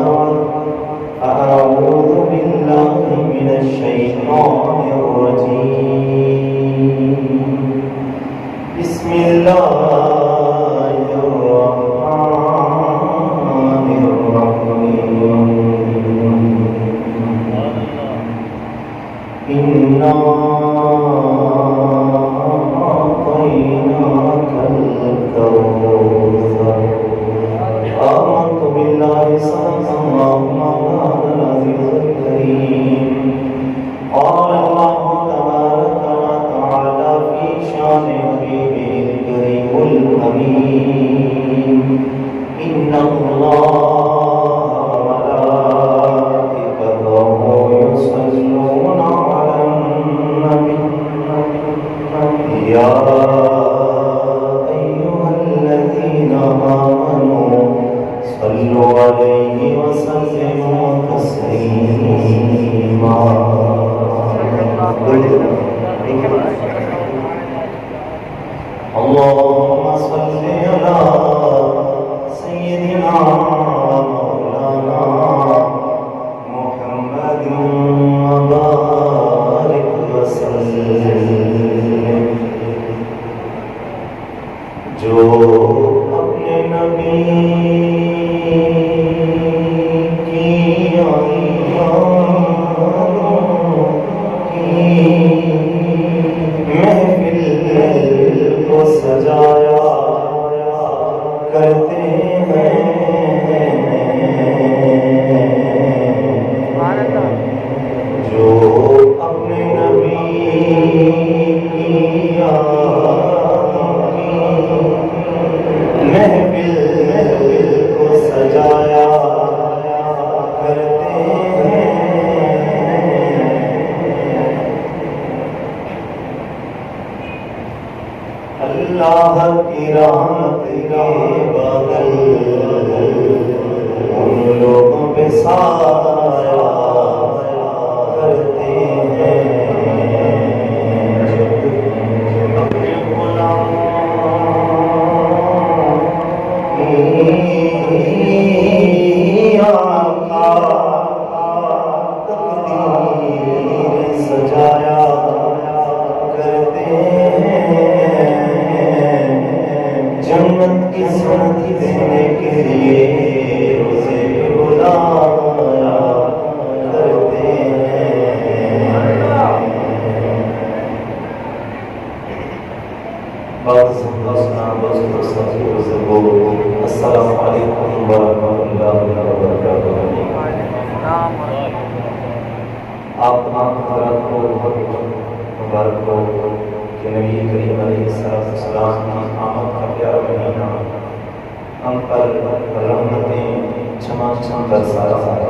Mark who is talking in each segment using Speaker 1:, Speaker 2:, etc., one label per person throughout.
Speaker 1: بعد فأعوذ بالله من الشيطان الرجيم بسم الله الرحمن الرحيم إنا أعطيناك الكوثر آمنت بالله صدق الله مولانا العزيز الكريم قال الله تبارك وتعالى في شان حبيبه الكريم الحميد إن الله وملائكته يصلون على النبي يا أيها الذين آمنوا صلوا عليه وسلموا تسليما اللهم صل على سيدنا مولانا محمد وبارك وسلم جو اپنے نبی کی محفل کو سجایا کرتے ہیں جو اپنے نبی کی محفل کو سجایا کرتے ہیں اللہ کی رحمت کے بادل ان لوگوں پہ سایہ کرتے ہیں اپنے تقدیر سجایا کرتے ہیں جنت کی سنت دینے کے لیے اسے بلایا کرتے ہیں السلام علیکم ورحمۃ اللہ وبرکاتہ۔ آپ تمام حضرات کو بہت مبارک ہو کہ نبی کریم علیہ السلام کی آمد کا پیارا مہینہ ہم پر رحمتیں چھما چھم برسا رہا ہے۔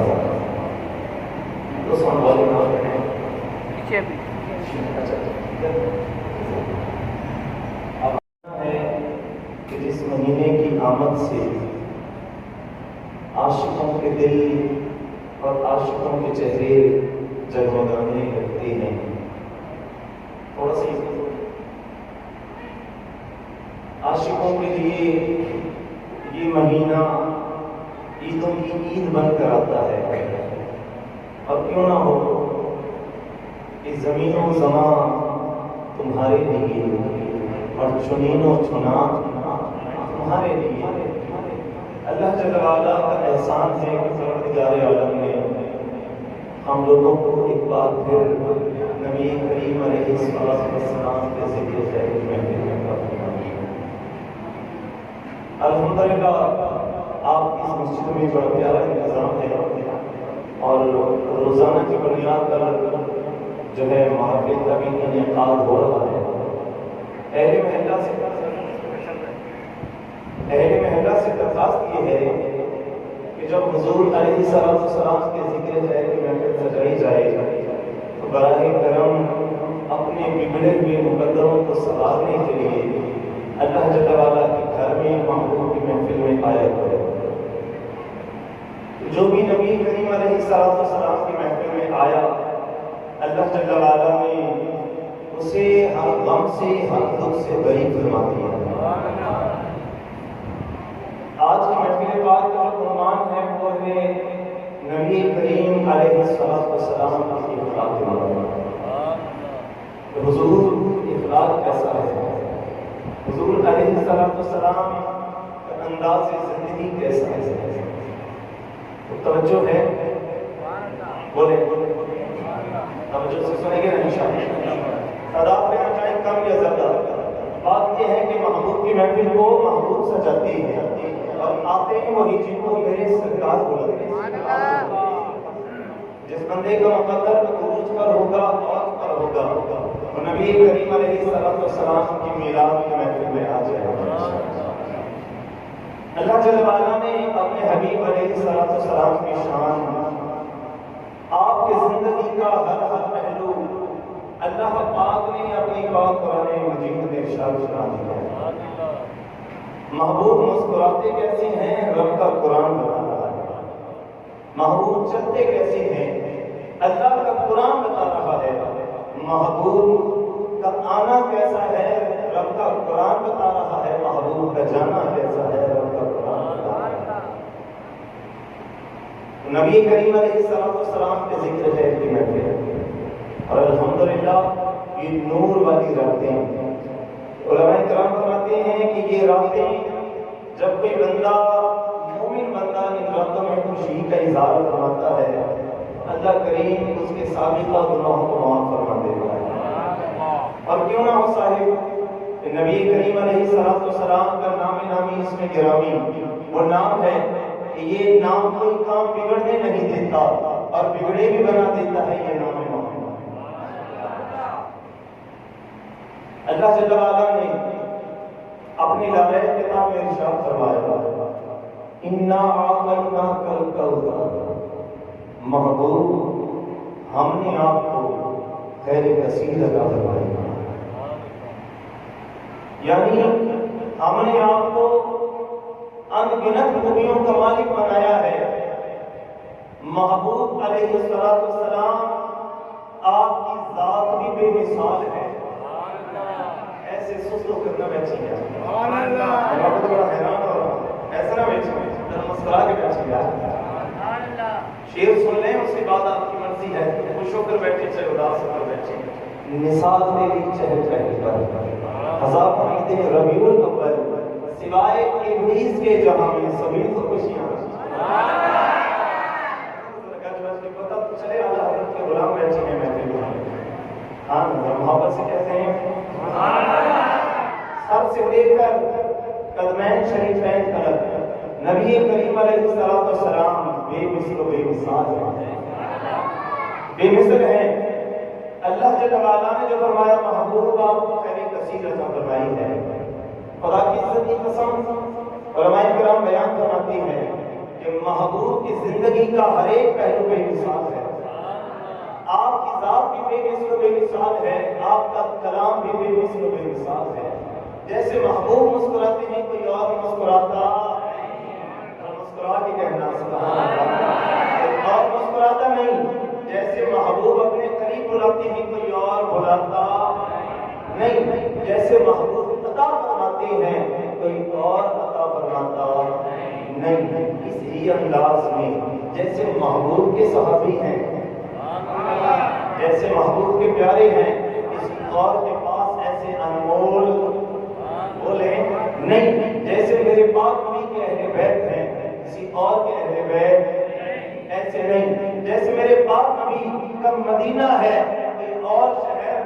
Speaker 1: دوستوں والے کہ جس مہینے کی آمد سے عاشقوں کے دل اور عاشقوں کے چہرے جگمگانے لگتے ہیں۔ تھوڑا سا عاشقوں کے لیے یہ مہینہ عیدوں کی عید بن کر آتا ہے، اور کیوں نہ ہو کہ زمین و زمان تمہارے لیے اور چنین و چنا تمہارے لیے۔ اللہ جل وعلا کا احسان ہے کہ پروردگار عالم نے ہم لوگوں کو ایک بار پھر نبی کریم علیہ السلام کے ذکر خیر میں الحمدللہ آپ اس مسجد میں بڑا پیارا انتظام ہے، اور روزانہ کی بنیاد پر جو ہے محفل کا بھی انعقاد ہو رہا ہے۔ اہل محلہ سے درخواست یہ ہے کہ جب حضور علیہ السلام کے ذکر خیر کی محفل سجائی جائے تو براہ کرم اپنے بگڑے ہوئے مقدروں کو سنوارنے کے لیے اللہ جل وعلا کے گھر میں محبوب کی محفل میں آیا کرے۔ جو بھی نبی کریم علیہ السلام کی محفل میں آیا، اللہ جل وعلا نے اسے ہر غم سے ہر دکھ سے بری فرما دیا۔ آج کی محفل پاک کا جو عنوان ہے وہ ہے علیہ السلام کی اخلاق کے بارے میں حضور اخلاق کیسا ہے، حضور علیہ السلام کا انداز زندگی کیسا ہے، توجہ ہے، بولے توجہ سے سنیں گے نا انشاءاللہ۔ تعداد میں چاہے کم یا زیادہ، بات یہ ہے کہ محبوب کی محفل کو محبوب سجاتی ہے اور آتے ہیں وہی جن کو میرے سرکار بلاتے ہیں۔ جس بندے کا مقدر عروج پر ہوگا اور پر ہوگا وہ نبی کریم علیہ السلام کی میلاد کی محفل میں آ جائے گا۔ اللہ جل وعلا نے اپنے حبیب علیہ السلام کی شان، آپ کی زندگی کا ہر پہلو اللہ پاک نے اپنی پاک قرآن مجید میں ارشاد فرما دیا ہے۔ محبوب مسکراتے کیسے ہیں رب کا قرآن بتا رہا ہے، محبوب چلتے کیسے ہیں اللہ کا قرآن بتا رہا ہے، محبوب کا آنا کیسا ہے رب کا قرآن بتا رہا ہے، محبوب کا جانا کیسا ہے رب کا قرآن بتا رہا ہے۔ نبی کریم علیہ السلام کے ذکر ہے کہ میں اور الحمدللہ یہ نور والی راتیں، علماء کرام فرماتے ہیں کہ یہ راتیں جب کوئی بندہ مومن بندہ ان راتوں میں خوشی کا اظہار فرماتا ہے اللہ کریم اس کے سابقہ گناہوں کو معاف فرما دیتا ہے۔ اور کیوں نہ ہو صاحب نبی کریم علیہ السلام کا نام نامی اس میں گرامی وہ نام ہے کہ یہ نام کوئی کام بگڑنے نہیں دیتا اور بگڑے بھی بنا دیتا ہے یہ نام محمد۔ اللہ جل وعلا نے اپنی لائق کتاب میں ارشاد فرمایا اِنَّا أَعْطَيْنَاكَ الْكَوْثَرَ، محبوب ہم نے آپ کو خیر کثیر عطا فرمائی، یعنی ہم نے آپ کو ان گنت خوبیوں کا مالک بنایا ہے۔ محبوب علیہ السلام آپ کی ذات بھی بے مثال ہے، ایسے سست و کرنا بیچی گیا میں تو بڑا حیران ہو رہا ہوں، ایسا نہ بیچی گیا مسکرا کے بیچی گیا۔ شیر سن لیں اس کے بعد آپ کی مرضی ہے، خوش ہو کر بیٹھے چاہے اداس ہو کر بیٹھے۔ نثار تیری چہل پہل پر ہزار عید ربیع الاول سوائے ابلیس کے جہاں میں سبھی تو خوشیاں پتہ چلے اعلیٰ حضرت کے غلام بیچے ہیں محفل میں۔ ہاں محبت سے کہتے ہیں سر سے لے کر قدمین شریفین تک نبی کریم علیہ السلام بے مثل و بے مثال ہیں، بے مثل ہیں۔ اللہ جل وعلا نے جو فرمایا محبوب آپ کو خیر کثیر عطا فرمائی ہے، خدا کی عزت کی قسم علماء کرام بیان فرماتی ہیں کہ محبوب کی زندگی کا ہر ایک پہلو بے مثال ہے، آپ کی ذات بھی بے مثل و بے مثال ہے، آپ کا کلام بھی بے مثل و بے مثال ہے۔ جیسے محبوب مسکراتے ہیں کوئی اور مسکراتا مسکرا کے کہنا سبحان اللہ، اور مسکراتا نہیں، جیسے محبوب اپنے قریب بلاتے ہیں کوئی اور بلاتا نہیں، جیسے محبوب عطا فرماتے ہیں کوئی اور عطا فرماتا نہیں، اسی انداز میں جیسے محبوب کے صحابی ہیں، جیسے محبوب کے پیارے ہیں، کسی اور کے پاس ایسے انمول بولے نہیں، جیسے میرے پاک نبی کے اہل بیت ہیں کسی اور کے اہل بیت ایسے نہیں، جیسے میرے پاک نبی کا مدینہ ہے کوئی اور شہر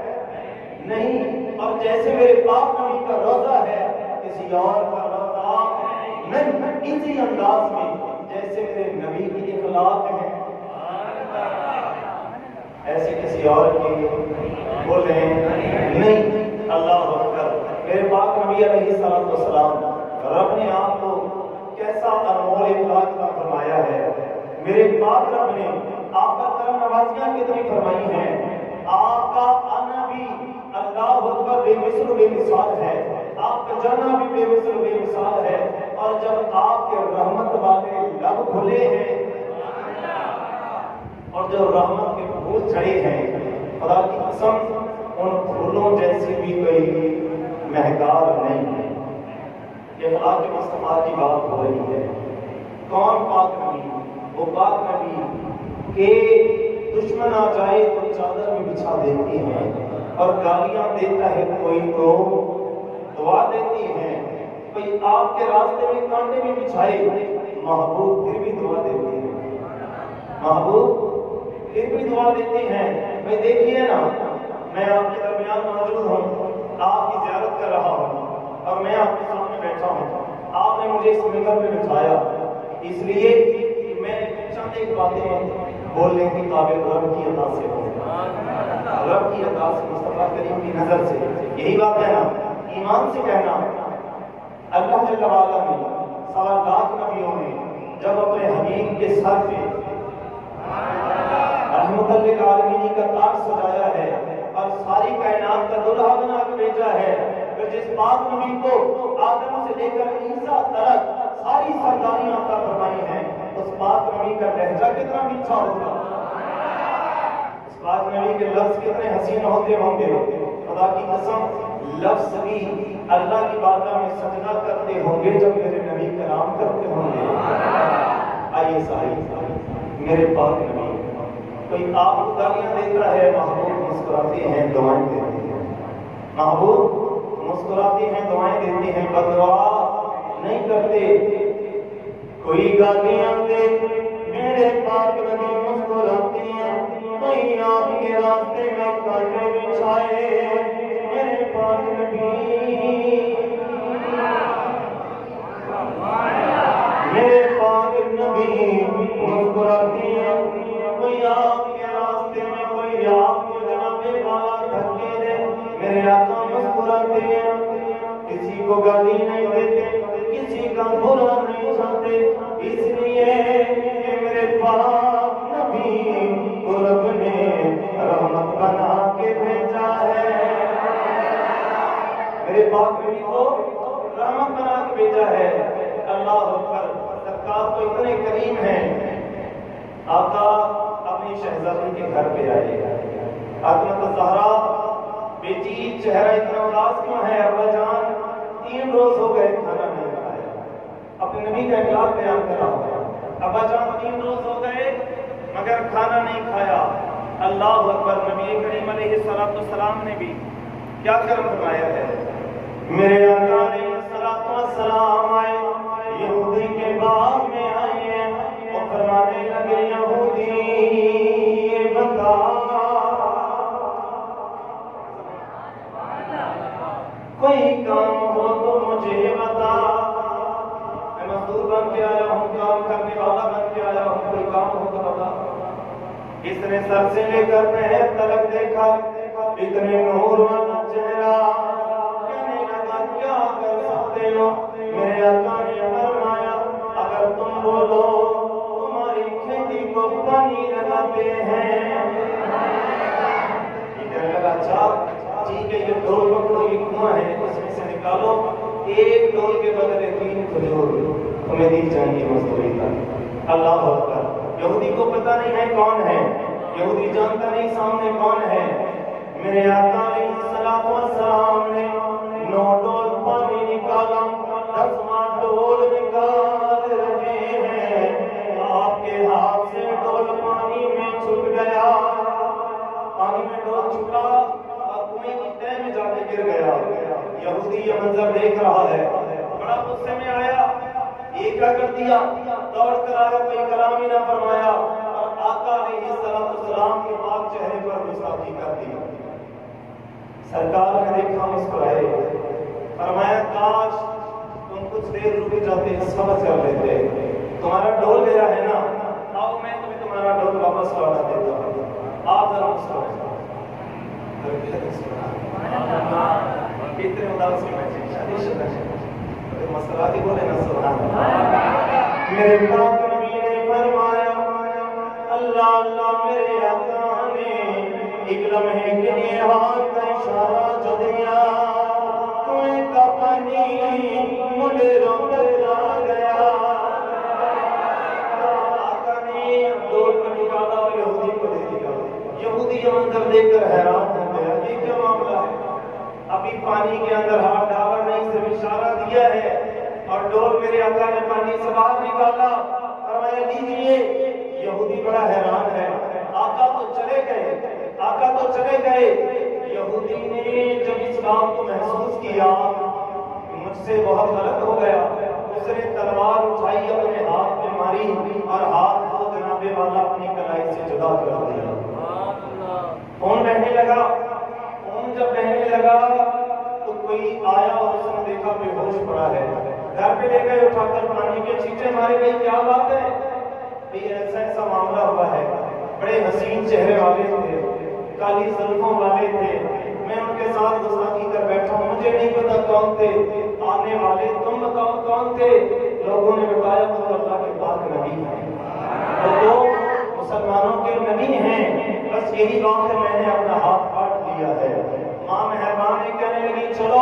Speaker 1: نہیں، اور جیسے میرے پاک نبی کا روضہ ہے کسی اور کا روضہ نہیں، اسی انداز میں جیسے میرے نبی کی اخلاق ہے ایسے کسی اور کی بولیں نہیں۔ اللہ اکبر، میرے پاک نبی علیہ السلام رب نے آپ کو کیسا انمول اخلاق عطا فرمایا ہے، میرے پاک رب نے آپ کا کرم نوازیاں کتنی فرمائی ہیں، آپ کا آنا بھی اللہ اکبر بے مثل بے مثال ہے، آپ کا جانا بھی بے مثل بے مثال ہے، اور جب آپ کے رحمت والے لب کھلے ہیں اور جو رحمت کے پھول چڑھے ہیں خدا کی قسم ان پھولوں جیسی بھی کوئی مہکار نہیں ہے۔ یہ خدا کے مصطفیٰ کی بات ہو رہی ہے، کون پاک نبی؟ وہ پاک نبی کہ دشمن آ جائے تو چادر میں بچھا دیتی ہیں، اور گالیاں دیتا ہے کوئی تو دعا دیتی ہیں، کوئی آپ کے راستے میں کانٹے بھی بچھائے محبوب پھر بھی دعا دیتی ہیں، محبوب پھر بھی دعا دیتے ہیں۔ میں دیکھیے نا، میں آپ کے درمیان موجود ہوں، آپ کی زیارت کر رہا ہوں اور میں آپ کے سامنے بیٹھا ہوں، آپ نے مجھے اس ممبر پہ بٹھایا اس لیے کہ میں چند ایک باتیں بولنے کے قابل رب کی عطا سے ہوں، رب کی عطا سے، مصطفیٰ کریم کی نظر سے، یہی بات ہے نا، ایمان سے کہنا۔ اللہ جل وعلا نے 1.25 نبیوں نے جب اپنے حبیب کے سر پہ رحمت للعالمین کا تاج سجایا ہے اور ساری کائنات کا دلہا بنا کے بھیجا ہے، پھر جس پاک نبی کو آدم سے لے کر عیسیٰ تک ساری سرداریاں عطا فرمائی ہیں، اس پاک نبی کا لہجہ کتنا میٹھا ہوگا، اس پاک نبی کے لفظ کتنے حسین ہوتے ہوں گے، خدا کی قسم لفظ بھی اللہ کی بارگاہ میں سجدہ کرتے ہوں گے جب میرے نبی کلام کرتے ہوں گے۔ آئیے صاحب میرے پاک نبی، کوئی آپ کو گالیاں دیتا ہے، محبوب مسکراتے ہیں، دعائیں دیتے ہیں، محبوب مسکراتے ہیں، دعائیں دیتے ہیں، بددعا نہیں کرتے۔ کوئی گالیاں دے میرے پاک نبی مسکراتے ہیں، کوئی آپ کے راستے میں کانٹے بچھائے میرے پاک نبی، میرے پاک نبی مسکراتے ہیں، کوئی آپ کے راستے میں کوئی آپ کو جناب والا دھکے دے میرے آقا مسکراتے ہیں، کسی کو گالی نہیں دیتے، کسی کا برا نہیں چاہتے، اس لیے کہ میرے پاک نبی کو رب نے رحمت بنا کے بھیجا ہے، میرے پاک نبی کو رحمت بنا کے بھیجا ہے۔ اللہ اکبر، سرکار تو اتنے کریم ہیں، آقا اپنی شہزادی کے گھر پہ آئے، فاطمہ زہرا بیٹی چہرہ اتنا اداس کیوں ہے؟ ابا جان 3 روز ہو گئے کھانا نہیں کھایا، اپنے نبی کا اخلاق بیان کر رہا ہوں، ابا جان 3 روز ہو گئے مگر کھانا نہیں کھایا۔ اللہ اکبر، نبی کریم علیہ السلام نے بھی کیا کرم فرمایا ہے، میرے آقا علیہ السلام آئے، یہودی کے باغ میں آئے ہیں اور فرمانے لگے، یہودی یہ بتا کوئی کام ہو تو مجھے بتا، میں مزدور بن کے آیا ہوں، کام کرنے والا بن کے آیا ہوں، کوئی کام ہو تو بتا۔ اس نے سر سے لے کر پیر تلک دیکھا، اتنے نور والا چہرہ، کہنے لگا کیا کر سکتے ہو؟ میرے آقا نے فرمایا اگر تم بولو تمہاری کھیتی کو پانی لگاتے ہیں۔ یہ کہنے لگا اچھا ٹھیک ہے، یہ ڈول پکڑو، یہ کنواں ہے، اس میں سے نکالو، ایک ڈول کے بدلے 3 کھجور تمہیں دی جائیں گی مزدوری کا۔ اللہ اکبر، یہودی کو پتہ نہیں ہے کون ہے، یہودی جانتا نہیں سامنے کون ہے۔ میرے آقا علیہ السلام نے 9 ڈول پانی نکالا، 10واں ڈول نکال رہے ہیں، آپ کے ہاتھ سے ڈول پانی میں چھپ گیا، پانی میں ڈول چھپا اور کنویں کی تہہ میں جا کے گر گیا۔ یہودی یہ منظر دیکھ رہا ہے، بڑا غصے میں آیا، یہ کیا کر دیا؟ دوڑ کر آیا، کوئی کلام ہی نہ فرمایا اور آقا علیہ السلام کے پاک چہرے پر گستاخی کر دی۔ سرکار نے دیکھا، مسکرائے، فرمایا کاش تم کچھ دیر رک جاتے، صبر کر لیتے، تمہارا ڈول گیا ہے نا، آؤ میں تمہیں تمہارا ڈول واپس لوٹا دیتا ہوں، آپ ذرا مسکراؤ۔ کتنے اداس میں بیٹھے، شادی شدہ مسکراتی بولے نا سبحان اللہ۔ میرے پاک نبی نے فرمایا اللہ اللہ، میرے آقا نے ایک لمحے کے لیے ہاتھ کا اشارہ جو دیا، کنویں کا پانی مجھے روک لا گیا، آقا نے ڈول کو نکالا اور یہودی کو دے دیا۔ یہودی یہ منظر دیکھ کر حیران ہو گیا، یہ کیا معاملہ ہے؟ ابھی پانی کے اندر ہاتھ ڈالا نہیں، صرف اشارہ دیا ہے اور ڈول میرے آقا نے پانی سے باہر نکالا، فرمایا لیجیے۔ یہودی بڑا حیران ہے، بات کو محسوس کیا کہ مجھ سے بہت غلط ہو گیا، اس نے تلوار اٹھائی، اپنے ہاتھ میں ماری اور ہاتھ کو جناب والا اپنی کلائی سے جدا کر دیا۔ خون بہنے لگا، خون جب بہنے لگا تو کوئی آیا اور اس نے دیکھا بے ہوش پڑا ہے، گھر پہ لے گئے، اٹھا کر پانی کے چھینٹے مارے گئی۔ کیا بات ہے بھئی، ایسا ایسا معاملہ ہوا ہے۔ بڑے حسین چہرے والے تھے، کالی زلفوں والے تھے، میں ان کے ساتھ گستاخی کر بیٹھا ہوں، مجھے نہیں پتا کون تھے آنے والے، تم بتاؤ کون تھے؟ لوگوں نے بتایا تو اللہ کے پاک نبی ہیں، تو مسلمانوں کے نبی ہیں، بس یہی بات ہے، میں نے اپنا ہاتھ کاٹ لیا ہے۔ ماں مہربان نے کہنے لگی چلو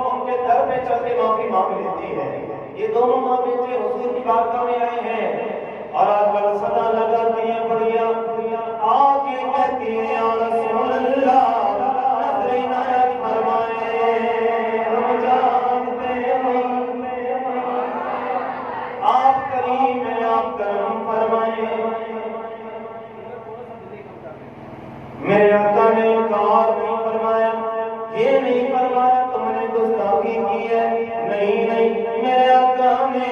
Speaker 1: ان کے در پہ چل کے معافی مانگ لیتی ہے۔ یہ دونوں ماں بیٹے حضور کی بارگاہ میں آئے ہیں اور آج کل صدا لگاتی ہیں بڑھیا آگے کہتی ہیں یا رسول اللہ نظر عنایت فرمائیں، ہم جانتے ہیں آپ کریم ہیں، آپ کرم فرمائیں۔ میرے آقا نے انکار نہیں فرمایا، یہ نہیں فرمایا تم نے گستاخی کی ہے، نہیں نہیں، میرے آقا نے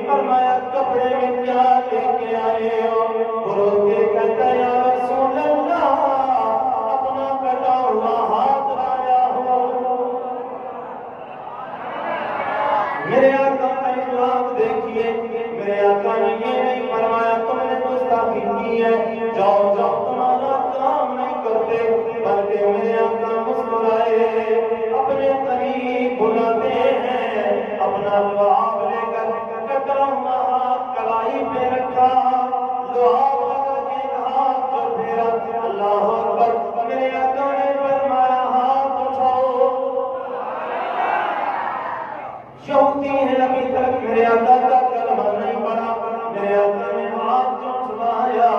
Speaker 1: فرمایا کپڑے میں کیا لے کے آئے ہو؟ رو کے کہتا یا رسول اللہ اپنا کٹا ہوا ہاتھ لایا ہو۔ میرے آقا کا اخلاق دیکھیے، میرے آقا نے یہ نہیں فرمایا تم نے گستاخی کی ہے، جاؤ جاؤ تمہارا کام نہیں کرتے، بلکہ میرے آقا مسکرائے، اپنے قریب بلاتے ہیں، اپنا لعاب لے کر کٹا ہوا ہاتھ کلائی پہ رکھا، لعاب لگا کے ہاتھ جو پھیرا، اللہ اکبر، میرے آقا نے فرمایا ہاتھ اٹھاؤ۔ یہودی ہیں ابھی تک میرے آقا کا کلمہ نہیں پڑھا، میرے آقا نے ہاتھ جو اٹھایا،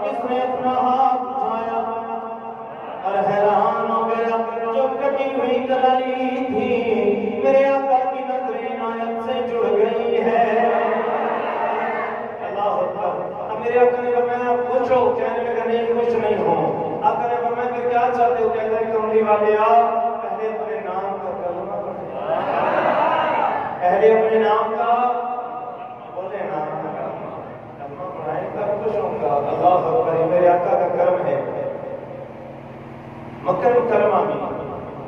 Speaker 1: اس نے اپنا ہاتھ اٹھایا اور حیران ہو گیا، جو کٹی ہوئی کلائی تھی میرے آقا کی نظر عنایت سے جڑ گئی ہے۔ اللہ اکبر۔ اب میرے آقا نے فرمایا پوچھو، کہنے لگا نہیں کچھ نہیں ہوں۔ آقا نے فرمایا پھر کیا چاہتے ہو؟ کہتا ہے کملی والے آ پہلے اپنے نام کا کلمہ پہلے اپنے نام کا بولے، نام کا کلمہ پڑھائیں تب خوش ہوں گا۔ اللہ اکبر، میرے آقا کا کرم ہے۔ مکہ مکرمہ میں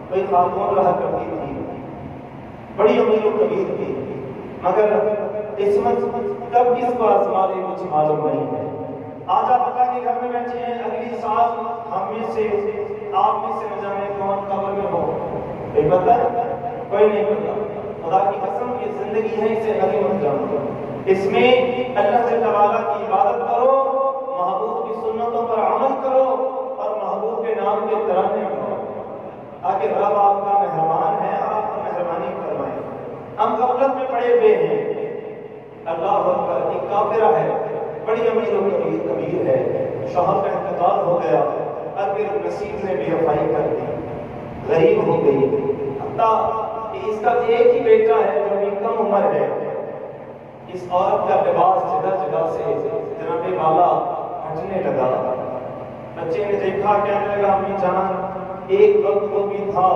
Speaker 1: کوئی خاتون رہا کرتی تھی، بڑی امیر و کبیر تھی، مگر قسمت کب کس کو آزمائے کچھ معلوم نہیں ہے۔ آج آپ پتا کہ گھر میں بیٹھے ہیں، اگلی سال ہم میں سے آپ میں سے نہ جانے کون قبر میں ہو، کوئی پتہ ہے؟ کوئی نہیں پتا۔ خدا کی قسم یہ زندگی ہے، اسے نہیں مت جانو، اس میں اللہ جل وعلا کی عبادت کرو، محبوب کی سنتوں پر عمل کرو اور محبوب کے نام کے ترانے کرو، تاکہ رب آپ کا مہربان ہے اور آپ پر مہربانی فرمائے۔ ہم غفلت میں پڑے ہوئے ہیں۔ اللہ اکبر، ایک کافرہ ہے، بڑی امیر و کبیر ہے، شوہر کا انتقال ہو گیا اور پھر نصیب نے بے وفائی کر دی، غریب ہو گئی، حتیٰ کہ اس کا ایک ہی بیٹا ہے جو بھی کم عمر ہے۔ اس عورت کا لباس جگہ جگہ سے جناب والا ہٹنے لگا۔ بچے نے دیکھا، کہنے لگا امی جان ایک وقت وہ بھی تھا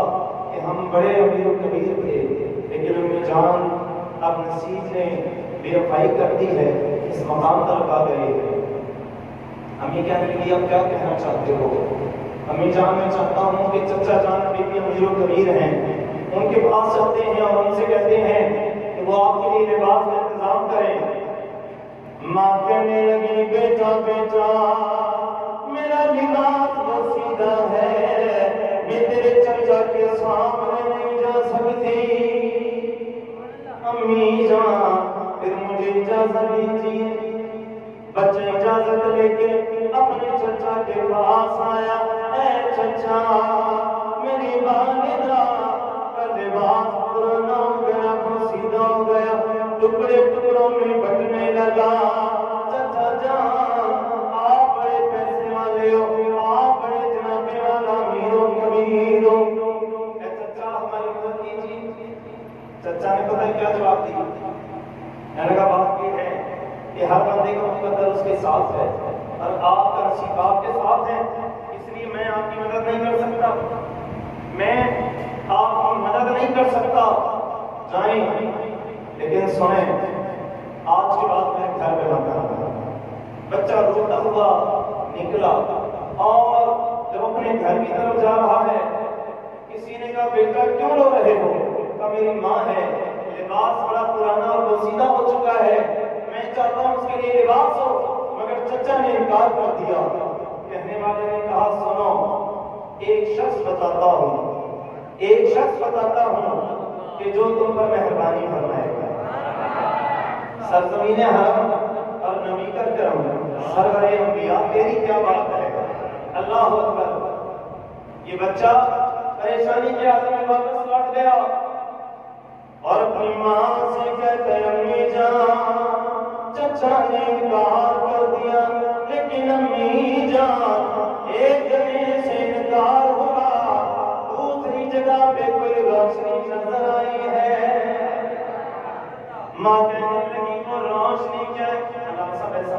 Speaker 1: کہ ہم بڑے امیر و کبیر تھے، لیکن امی جان اب نصیب نے بے وفائی کر دی ہے، اس مقام تک آ گئے ہیں۔ امی کہنے لگی اب کیا کہنا چاہتے ہو؟ امی جان میں چاہتا ہوں کہ چچا جان بھی امیر و کبیر ہیں، ان کے پاس چلتے ہیں اور ان سے کہتے ہیں کہ وہ آپ کے لیے لباس کا انتظام کریں۔ ماں کہنے لگی بیٹا بیٹا میرا لباس بسیدہ ہے، میں تیرے چچا کے سامنے نہیں جا سکتی۔ امی جان پھر مجھے اجازت دیجیے۔ بچے اجازت لے کے اپنے چچا کے پاس آیا، اے چچا میری والدہ کا لباس پرانا ہو گیا، بسیدہ ہو گیا، ٹکڑے ٹکڑوں میں بٹنے لگا۔ چچا جان آپ بڑے پیسے والے ہو، آپ بڑے جنابے والا امیر و کبیر ہو، اے چچا ہماری مدد کیجیے۔ چچا نے پتہ کیا جواب دیا؟ میں نے کہا بات یہ ہے کہ ہر بندے کا مقدر اس کے ساتھ ہے اور آپ کا نصیب آپ کے ساتھ ہے، اس لیے میں آپ کی مدد نہیں کر سکتا۔ میں آپ کی مدد نہیں کر سکتا، جائیں، لیکن سنیں آج کے بعد میں گھر پہ مت آنا۔ بچہ روتا ہوا نکلا اور جب اپنے گھر کی طرف جا رہا ہے، کسی نے کہا بیٹا کیوں رو رہے ہو؟ کہا میری ماں ہے، لباس بڑا پرانا اور بوسیدہ ہو چکا ہے، میں چاہتا ہوں اس کے لیے لباس ہو، مگر چچا نے انکار کر دیا۔ کہنے والے نے کہا سنو، ایک شخص بتاتا ہوں کہ جو تم پر مہربانی فرمائے گا۔ سرزمین حرم اور نبی کا کرم، سرور انبیاء، تیری کیا بات ہے؟ اللہ اکبر۔ یہ بچہ پریشانی کے حالت میں واپس لوٹ گیا اور اپنی ماں سے کہتا ہے امی جان چچا نے انکار کر دیا، لیکن امی جان ایک جگہ سے انکار ہوا، دوسری جگہ پہ کوئی روشنی نظر آئی ہے۔ ماں کہنے لگی وہ روشنی کیا ہے؟ اللہ سب ایسا،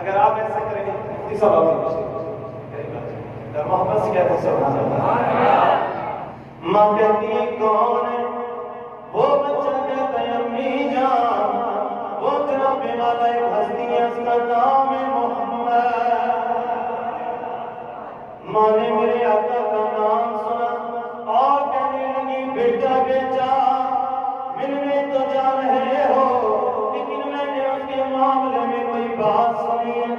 Speaker 1: اگر آپ ایسا کریں گے کسی سبب سے محبت سے کہتے سبحان اللہ۔ ماں کہتی ہے کون ہے؟ وہ بچہ کہتا ہے امی جان وہ جناب والا ایک ہستی ہے، اس کا نام ہے محمد۔ ماں نے میرے آقا کا نام سنا اور کہنے لگی بیٹا ملنے تو جا رہے ہو، لیکن میں نے اس کے معاملے میں کوئی بات سنی ہے۔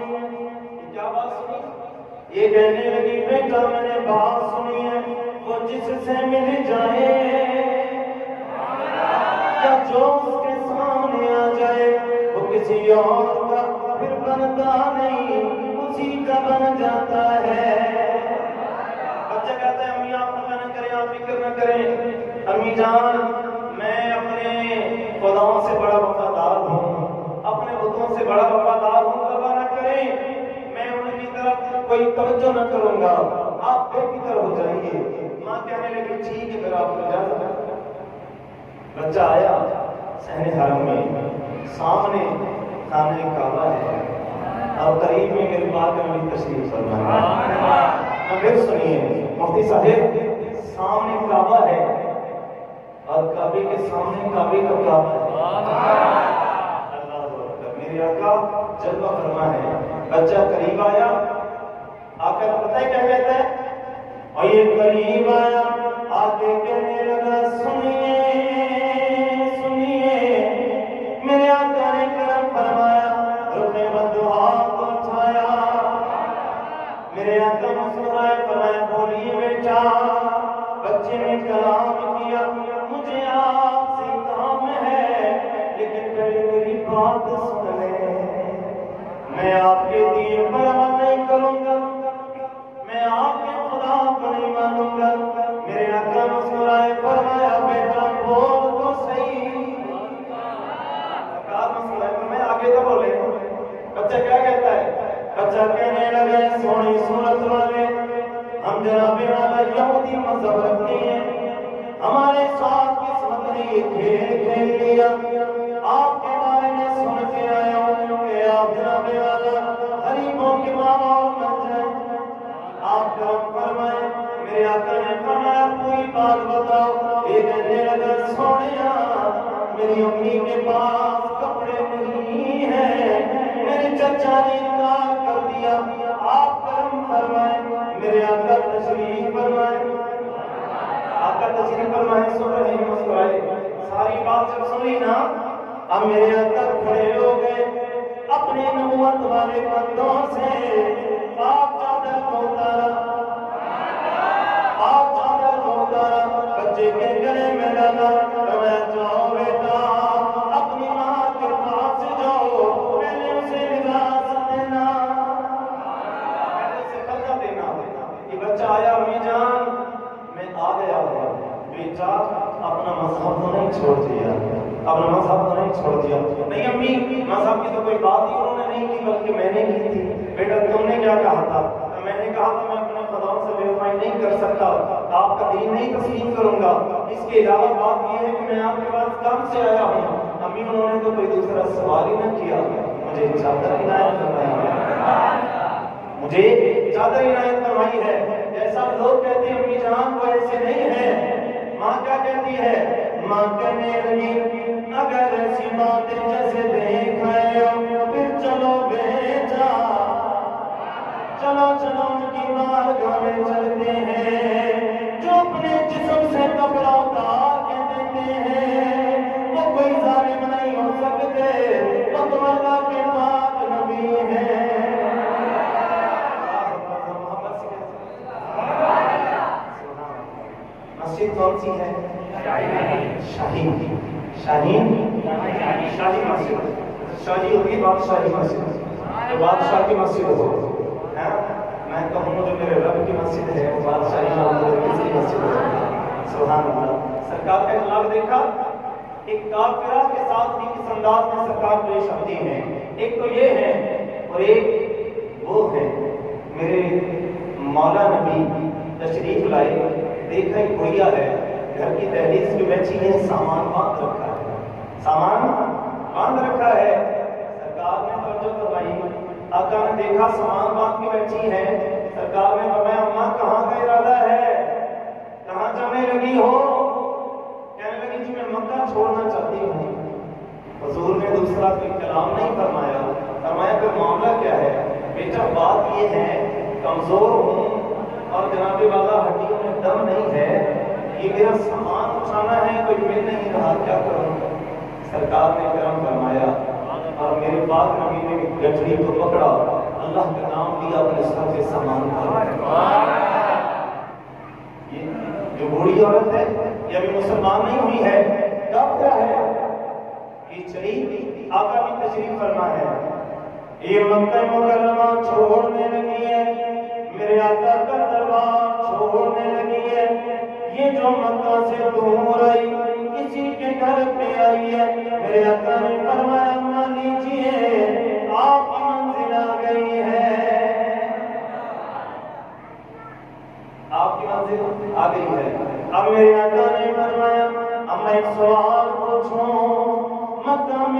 Speaker 1: کیا بات سنی؟ یہ کہنے لگی بیٹا میں نے بات سنی ہے، وہ جس سے مل جائے یا جو اس کے سامنے آ جائے وہ کسی اور کا پھر بنتا نہیں، اسی کا بن جاتا ہے۔ بچہ کہتا ہے امی آپ فکر نہ کریں، آپ فکر نہ کریں، امی جان میں اپنے خداؤں سے بڑا وفادار ہوں، اپنے بتوں سے بڑا وفادار ہوں، پرواہ نہ کریں، میں ان کی طرف کوئی توجہ نہ کروں گا، آپ بے فکر ہو جائیے۔ ماں کہنے لگی ٹھیک ہے پھر آپ کو اجازت ہے۔ بچہ آیا صحن حرم میں، سامنے خانہ کعبہ ہے اور قریب میں میرے پاک نبی تشریف فرما ہے۔ پھر سنیے مفتی صاحب، سامنے کعبہ ہے اور کعبے کے سامنے کعبے کا کعبہ ہے۔ اللہ اکبر، میرے آقا جلوہ فرما ہے۔ بچہ قریب آیا، آ کر پتہ کیا کہتا ہے؟ اور یہ قریب آیا، آگے کہنے لگا سنیے میرے آقا نے کرم فرمایا، رخ بدعا کو اٹھایا، میرے آقا مسکرائے فرمایا بولیے بیٹا۔ بچے نے کلام کیا، مجھے آپ سے کام ہے، لیکن پہلے میری بات سن لیں، میں آپ کے دین پر عمل نہیں کروں گا، میں آپ کے خدا کو نہیں مانوں گا۔ میرے آقا مسکرائے فرمایا بیٹا بول تو صحیح۔ میں آگے تو بولے، بچہ کیا کہتا ہے؟ بچہ کہنے لگے سونی صورت والے، ہم جناب والا یہودی مذہب رکھتے ہیں، ہمارے ساتھ قسمت نے یہ کھیل کھیل لیا، آپ کے بارے میں سن کے آیا ہوں کہ آپ جناب والا غریبوں کے ماں باپ بن جائیں، آپ کرم فرمائیں۔ میرے آقا نے فرمایا پوری بات بتاؤ۔ یہ کہنے لگا سونیا میری امی کے پاس کپڑے نہیں ہیں، میرے چچا نے انکار کر دیا، آپ کرم فرمائیں۔ میرے آقا تشریف فرمائیں، آقا تشریف فرمائیں، سن رہے ہیں مسکرائے۔ ساری بات جب سنی نا، اب میرے آقا کھڑے ہو گئے، اپنے نبوت والے کندھوں سے پاک چادر کو اتارا، پاک چادر کو اتارا، بچے کے گلے میں ڈالا، فرمایا جاؤ بیٹا اپنی ماں کے پاس جاؤ، پہلے اسے لباس دینا، پہلے اسے بدلہ دینا۔ یہ بچہ آیا امی جان میں آ گیا ہوں، بیٹا اپنا مذہب تو نہیں چھوڑ دیا، اپنا مذہب تو نہیں چھوڑ دیا۔ نہیں امی مذہب کی تو کوئی بات ہی انہوں نے نہیں کی، بلکہ میں نے کی تھی۔ بیٹا تم نے کیا کہا تھا؟ میں نے کہا تھا میں اپنے خداؤں سے ویریفائی نہیں کر سکتا، آپ کا دین نہیں تسلیم کروں گا، اس کے علاوہ بات یہ ہے کہ میں آپ کے پاس کم سے آیا ہوں۔ امی انہوں نے تو کوئی دوسرا سوال ہی نہ کیا، مجھے چادر عنایت فرمائی ہے، مجھے چادر عنایت فرمائی ہے۔ جیسا لوگ کہتے ہیں امی جان وہ ایسے نہیں ہے، ماں کیا کہتی ہے؟ ماں کہنے لگی اگر ایسی بات جیسے دیکھ رہے ہو پھر چلو بیٹا، چلو چلو ان کی بارگاہ میں چلتے ہیں، جو اپنے جسم سے کپڑا اتار کے دیتے ہیں وہ کوئی ظالم نہیں ہو سکتے، وہ تو اللہ کے پاک نبی ہیں۔ مسجد کون سی ہے؟ شاہین، شاہین شاہی مسجد، شاہی ہوگی بادشاہی مسجد، تو بادشاہ کی مسجد ہو، میں کہوں جو میرے رب کی مسجد ہے وہ بادشاہی کس کی مسجد ہے؟ سبحان اللہ۔ سرکار کا اخلاق دیکھا، ایک کافرہ کے ساتھ بھی کس انداز میں سرکار پیش آتی ہیں، ایک تو یہ ہے اور ایک وہ ہے۔ میرے مولا نبی تشریف لائے، دیکھا ایک بھیا ہے گھر کی دہلیز پہ بیٹھی ہے، سامان باندھ رکھا ہے، سامان باندھ رکھا ہے۔ سرکار نے توجہ فرمائی، آقا نے دیکھا سامان باندھ کے بیٹھی ہے، سرکار نے فرمایا اماں کہاں کا ارادہ ہے، کہاں جانے لگی ہو؟ کہنے لگی جی میں مکہ چھوڑنا چاہتی ہوں۔ حضور نے دوسرا کوئی کلام نہیں فرمایا، فرمایا کہ معاملہ کیا ہے؟ بیٹا بات یہ ہے کمزور ہوں اور جناب والا ہڈیوں میں دم نہیں ہے، یہ میرا سامان اٹھانا ہے، کوئی مل نہیں رہا، کیا کروں؟ سرکار نے کرم فرمایا اور میرے پاک نبی نے گٹھڑی کو پکڑا، اللہ کا نام لیا، اپنے سر سے سامان اٹھایا۔ یہ جو بوڑھی عورت ہے یہ ابھی مسلمان نہیں ہوئی ہے، کافرہ ہے، یہ چلی آقا بھی تشریف فرما ہے، یہ مکہ مکرمہ چھوڑنے لگی ہے، میرے آقا کا دربار چھوڑنے لگی ہے، یہ جو مکہ سے دور آئی کسی کے گھر پہ آئی ہے، میرے آقا نے فرمایا مان لیجیے آپ کی منزل آ گئی ہے، آپ کی منزل آ گئی ہے۔ اب میرے آقا نے فرمایا اب میں ایک سوال پوچھوں، مقام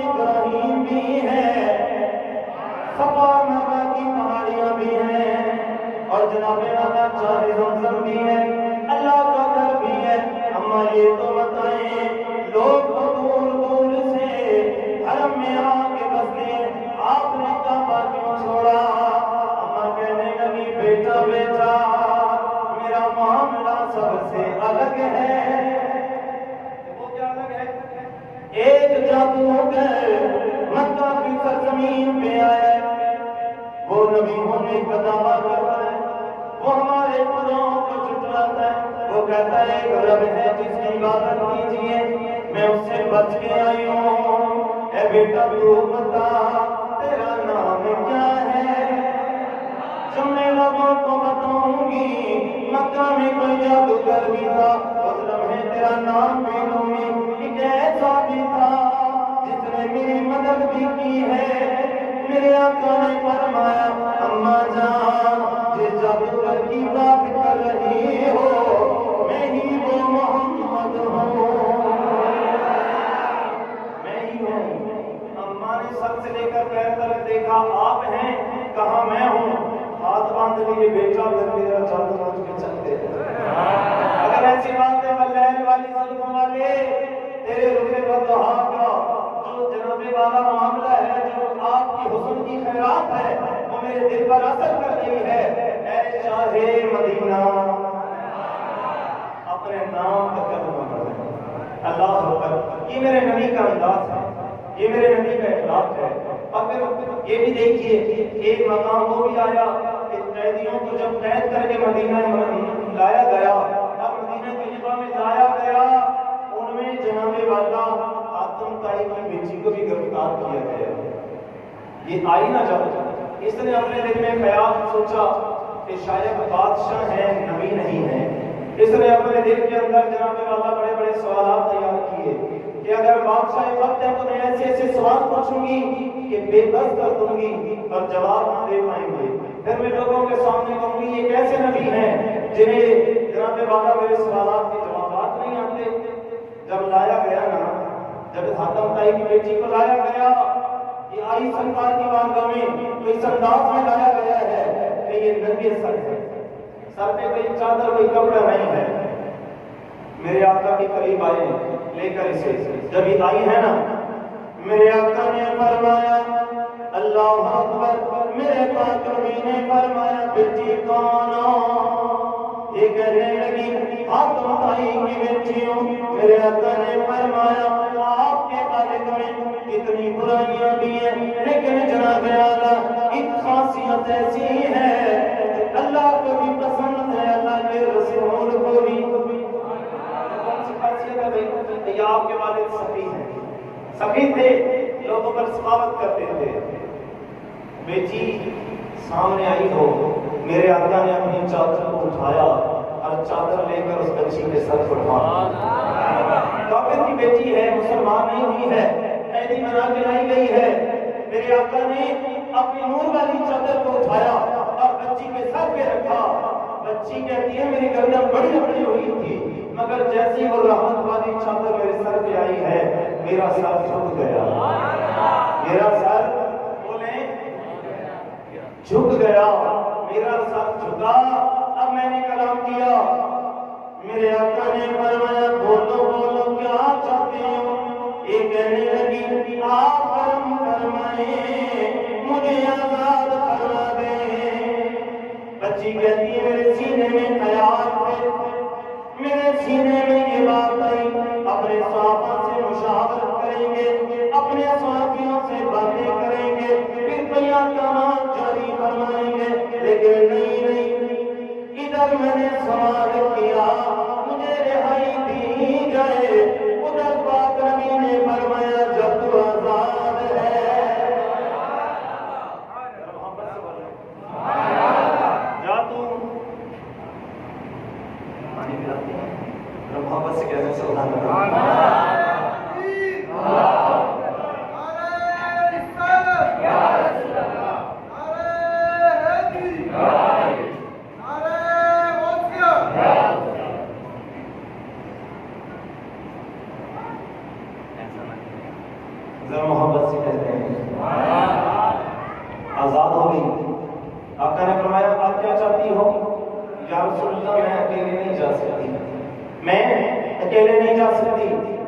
Speaker 1: ابراہیم بھی ہے، صفا مروا کی پہاڑیاں بھی ہیں، اور جناب والا چاہے زمزم بھی ہے، اللہ کا گھر بھی ہے، اما یہ تو بتائیں لوگ دور دور سے حرم میں آ کے بستے ہیں، آپ نے کعبہ کیوں چھوڑا؟ اما کہنے لگی بیٹا بیٹا میرا معاملہ سب سے الگ ہے۔ وہ کیا الگ ہے؟ ایک جادوگر مکہ کی سرزمین پہ آیا، وہ نبی ہونے کا دعویٰ کرتا ہے، وہ ہمارے خداؤں کو جھٹلاتا ہے، وہ کہتا ہے ایک رب ہے جس کی عبادت کیجیے، میں اس سے بچ کے آئی ہوں، اے بیٹا تو بتا تیرا نام کیا ہے؟ جب میں لوگوں کو بتاؤں گی مکہ میں کوئی جادوگر بھی تھا، اس لمحے تیرا نام بھی لوں گی، ایک ایسا بھی تھا جس نے میری مدد بھی کی ہے۔ میرے آقا نے فرمایا اماں جان جس جادوگر کی بات کر رہی ہو میں ہی وہ محمد ہوں، میں ہی ہوں۔ اماں نے سر سے لے کر پیر تک دیکھا، آپ ہیں کہاں میں ہوں، ہاتھ باندھ لیے بیٹا پھر میرا جادو بچ کے چلتے اگر ایسی بات ہے واللیل والی ظلموں والے تیرے رکے بدہا کا جو جناب والا معاملہ ہے، جو آپ کی حسن کی خیرات ہے وہ میرے دل پر اثر کر رہی ہے، اے شاہ مدینہ اپنے نام کا کلمہ پڑھیں، اللہ اکبر۔ یہ میرے نبی کا انداز ہے، یہ میرے نبی کا اخلاق ہے۔ اور پھر یہ بھی دیکھیے ایک مقام وہ بھی آیا کہ قیدیوں کو جب قید کر کے مدینہ لایا گیا، اب مدینہ طیبہ میں لایا گیا، ان میں جناب والا حاتم طائی کی بیٹی کو بھی گرفتار کیا گیا۔ یہ آئی نہ جب اس نے اپنے دل میں خیال سوچا کہ شاید بادشاہ ہیں نبی نہیں ہیں، اس نے اپنے دل کے اندر جناب والا بڑے بڑے سوالات تیار کیے کہ اگر بادشاہ وقت ہے تو میں ایسے ایسے سوال پوچھوں گی کہ بے بس کر دوں گی اور جواب نہ دے پائیں گے، پھر میں لوگوں کے سامنے کہوں گی یہ کیسے نبی ہیں جنہیں جناب والا میرے سوالات کے جوابات نہیں آتے۔ جب لایا گیا نا، جب حاتم طائی کی بیٹی کو لایا گیا، یہ آئی سرکار کی بارگاہ میں تو اس انداز میں لایا گیا ہے کہ یہ ننگے سر ہے، سر پہ کوئی چادر کوئی کپڑا نہیں ہے، میرے آقا کے قریب آئے لے کر اسے، جب یہ آئی ہے نا میرے آقا نے فرمایا اللہ اکبر، میرے پاک نبی نے فرمایا بیٹی کون ہو؟ یہ کہنے لگی فاطمہ بھائی کی بیٹی ہوں۔ میرے آقا نے فرمایا آپ کے خالق میں کتنی برائیاں بھی ہیں لیکن جناب اعلیٰ ایک خاصیت ایسی ہے اللہ کو بھی پسند ہے، اللہ کے رسول کو بھی۔ کون سی خاصیت ہے بھائی؟ یہ آپ کے والد سخی ہیں، سخی تھے، لوگوں پر سخاوت کرتے تھے۔ بیٹی سامنے آئی ہو، میرے آقا نے اپنی چادر کو اٹھایا اور چادر لے کر اس بچی کے سر پر مارا۔ کافر کی بیٹی ہے، مسلمان نہیں ہوئی ہے، قیدی بنا کے لائی گئی ہے۔ میرے آقا نے اپنی نور والی چادر کو اٹھایا اور بچی کے سر پہ رکھا۔ بچی کہتی ہے میری گردن بڑی لمبی ہوئی تھی، مگر جیسی وہ رحمت والی چادر میرے سر پہ آئی ہے میرا سر جھک گیا، میرا سر جھک گیا، میرا سر جھکا۔ اب میں نے کلام کیا، میرے آقا نے فرمایا بولو بولو کیا چاہتے ہو؟ یہ کہنے لگی آپ کرم فرمائیں، مجھے آزاد فرما دیں۔ بچی کہتی ہے میرے سینے میں خیال تھے، میرے سینے میں یہ بات آئی اپنے صحابہ سے مشاورت کریں گے، اپنے صحابیوں سے باتیں کریں گے، پھر بیان کام جاری فرمائیں گے، لیکن نہیں ادھر میں نے سوال کیا مجھے رہائی دی جائے، ادھر پاک نبی نے فرمایا جب تو آزاد ہے جا تو محبت سے کہنے سے محبت سے کہتے ہیں آزاد ہو گئی۔ آقا نے فرمایا آپ کیا چاہتی ہو؟ یا رسول اللہ میں اکیلے نہیں جا سکتی، میں اکیلے نہیں جا سکتی۔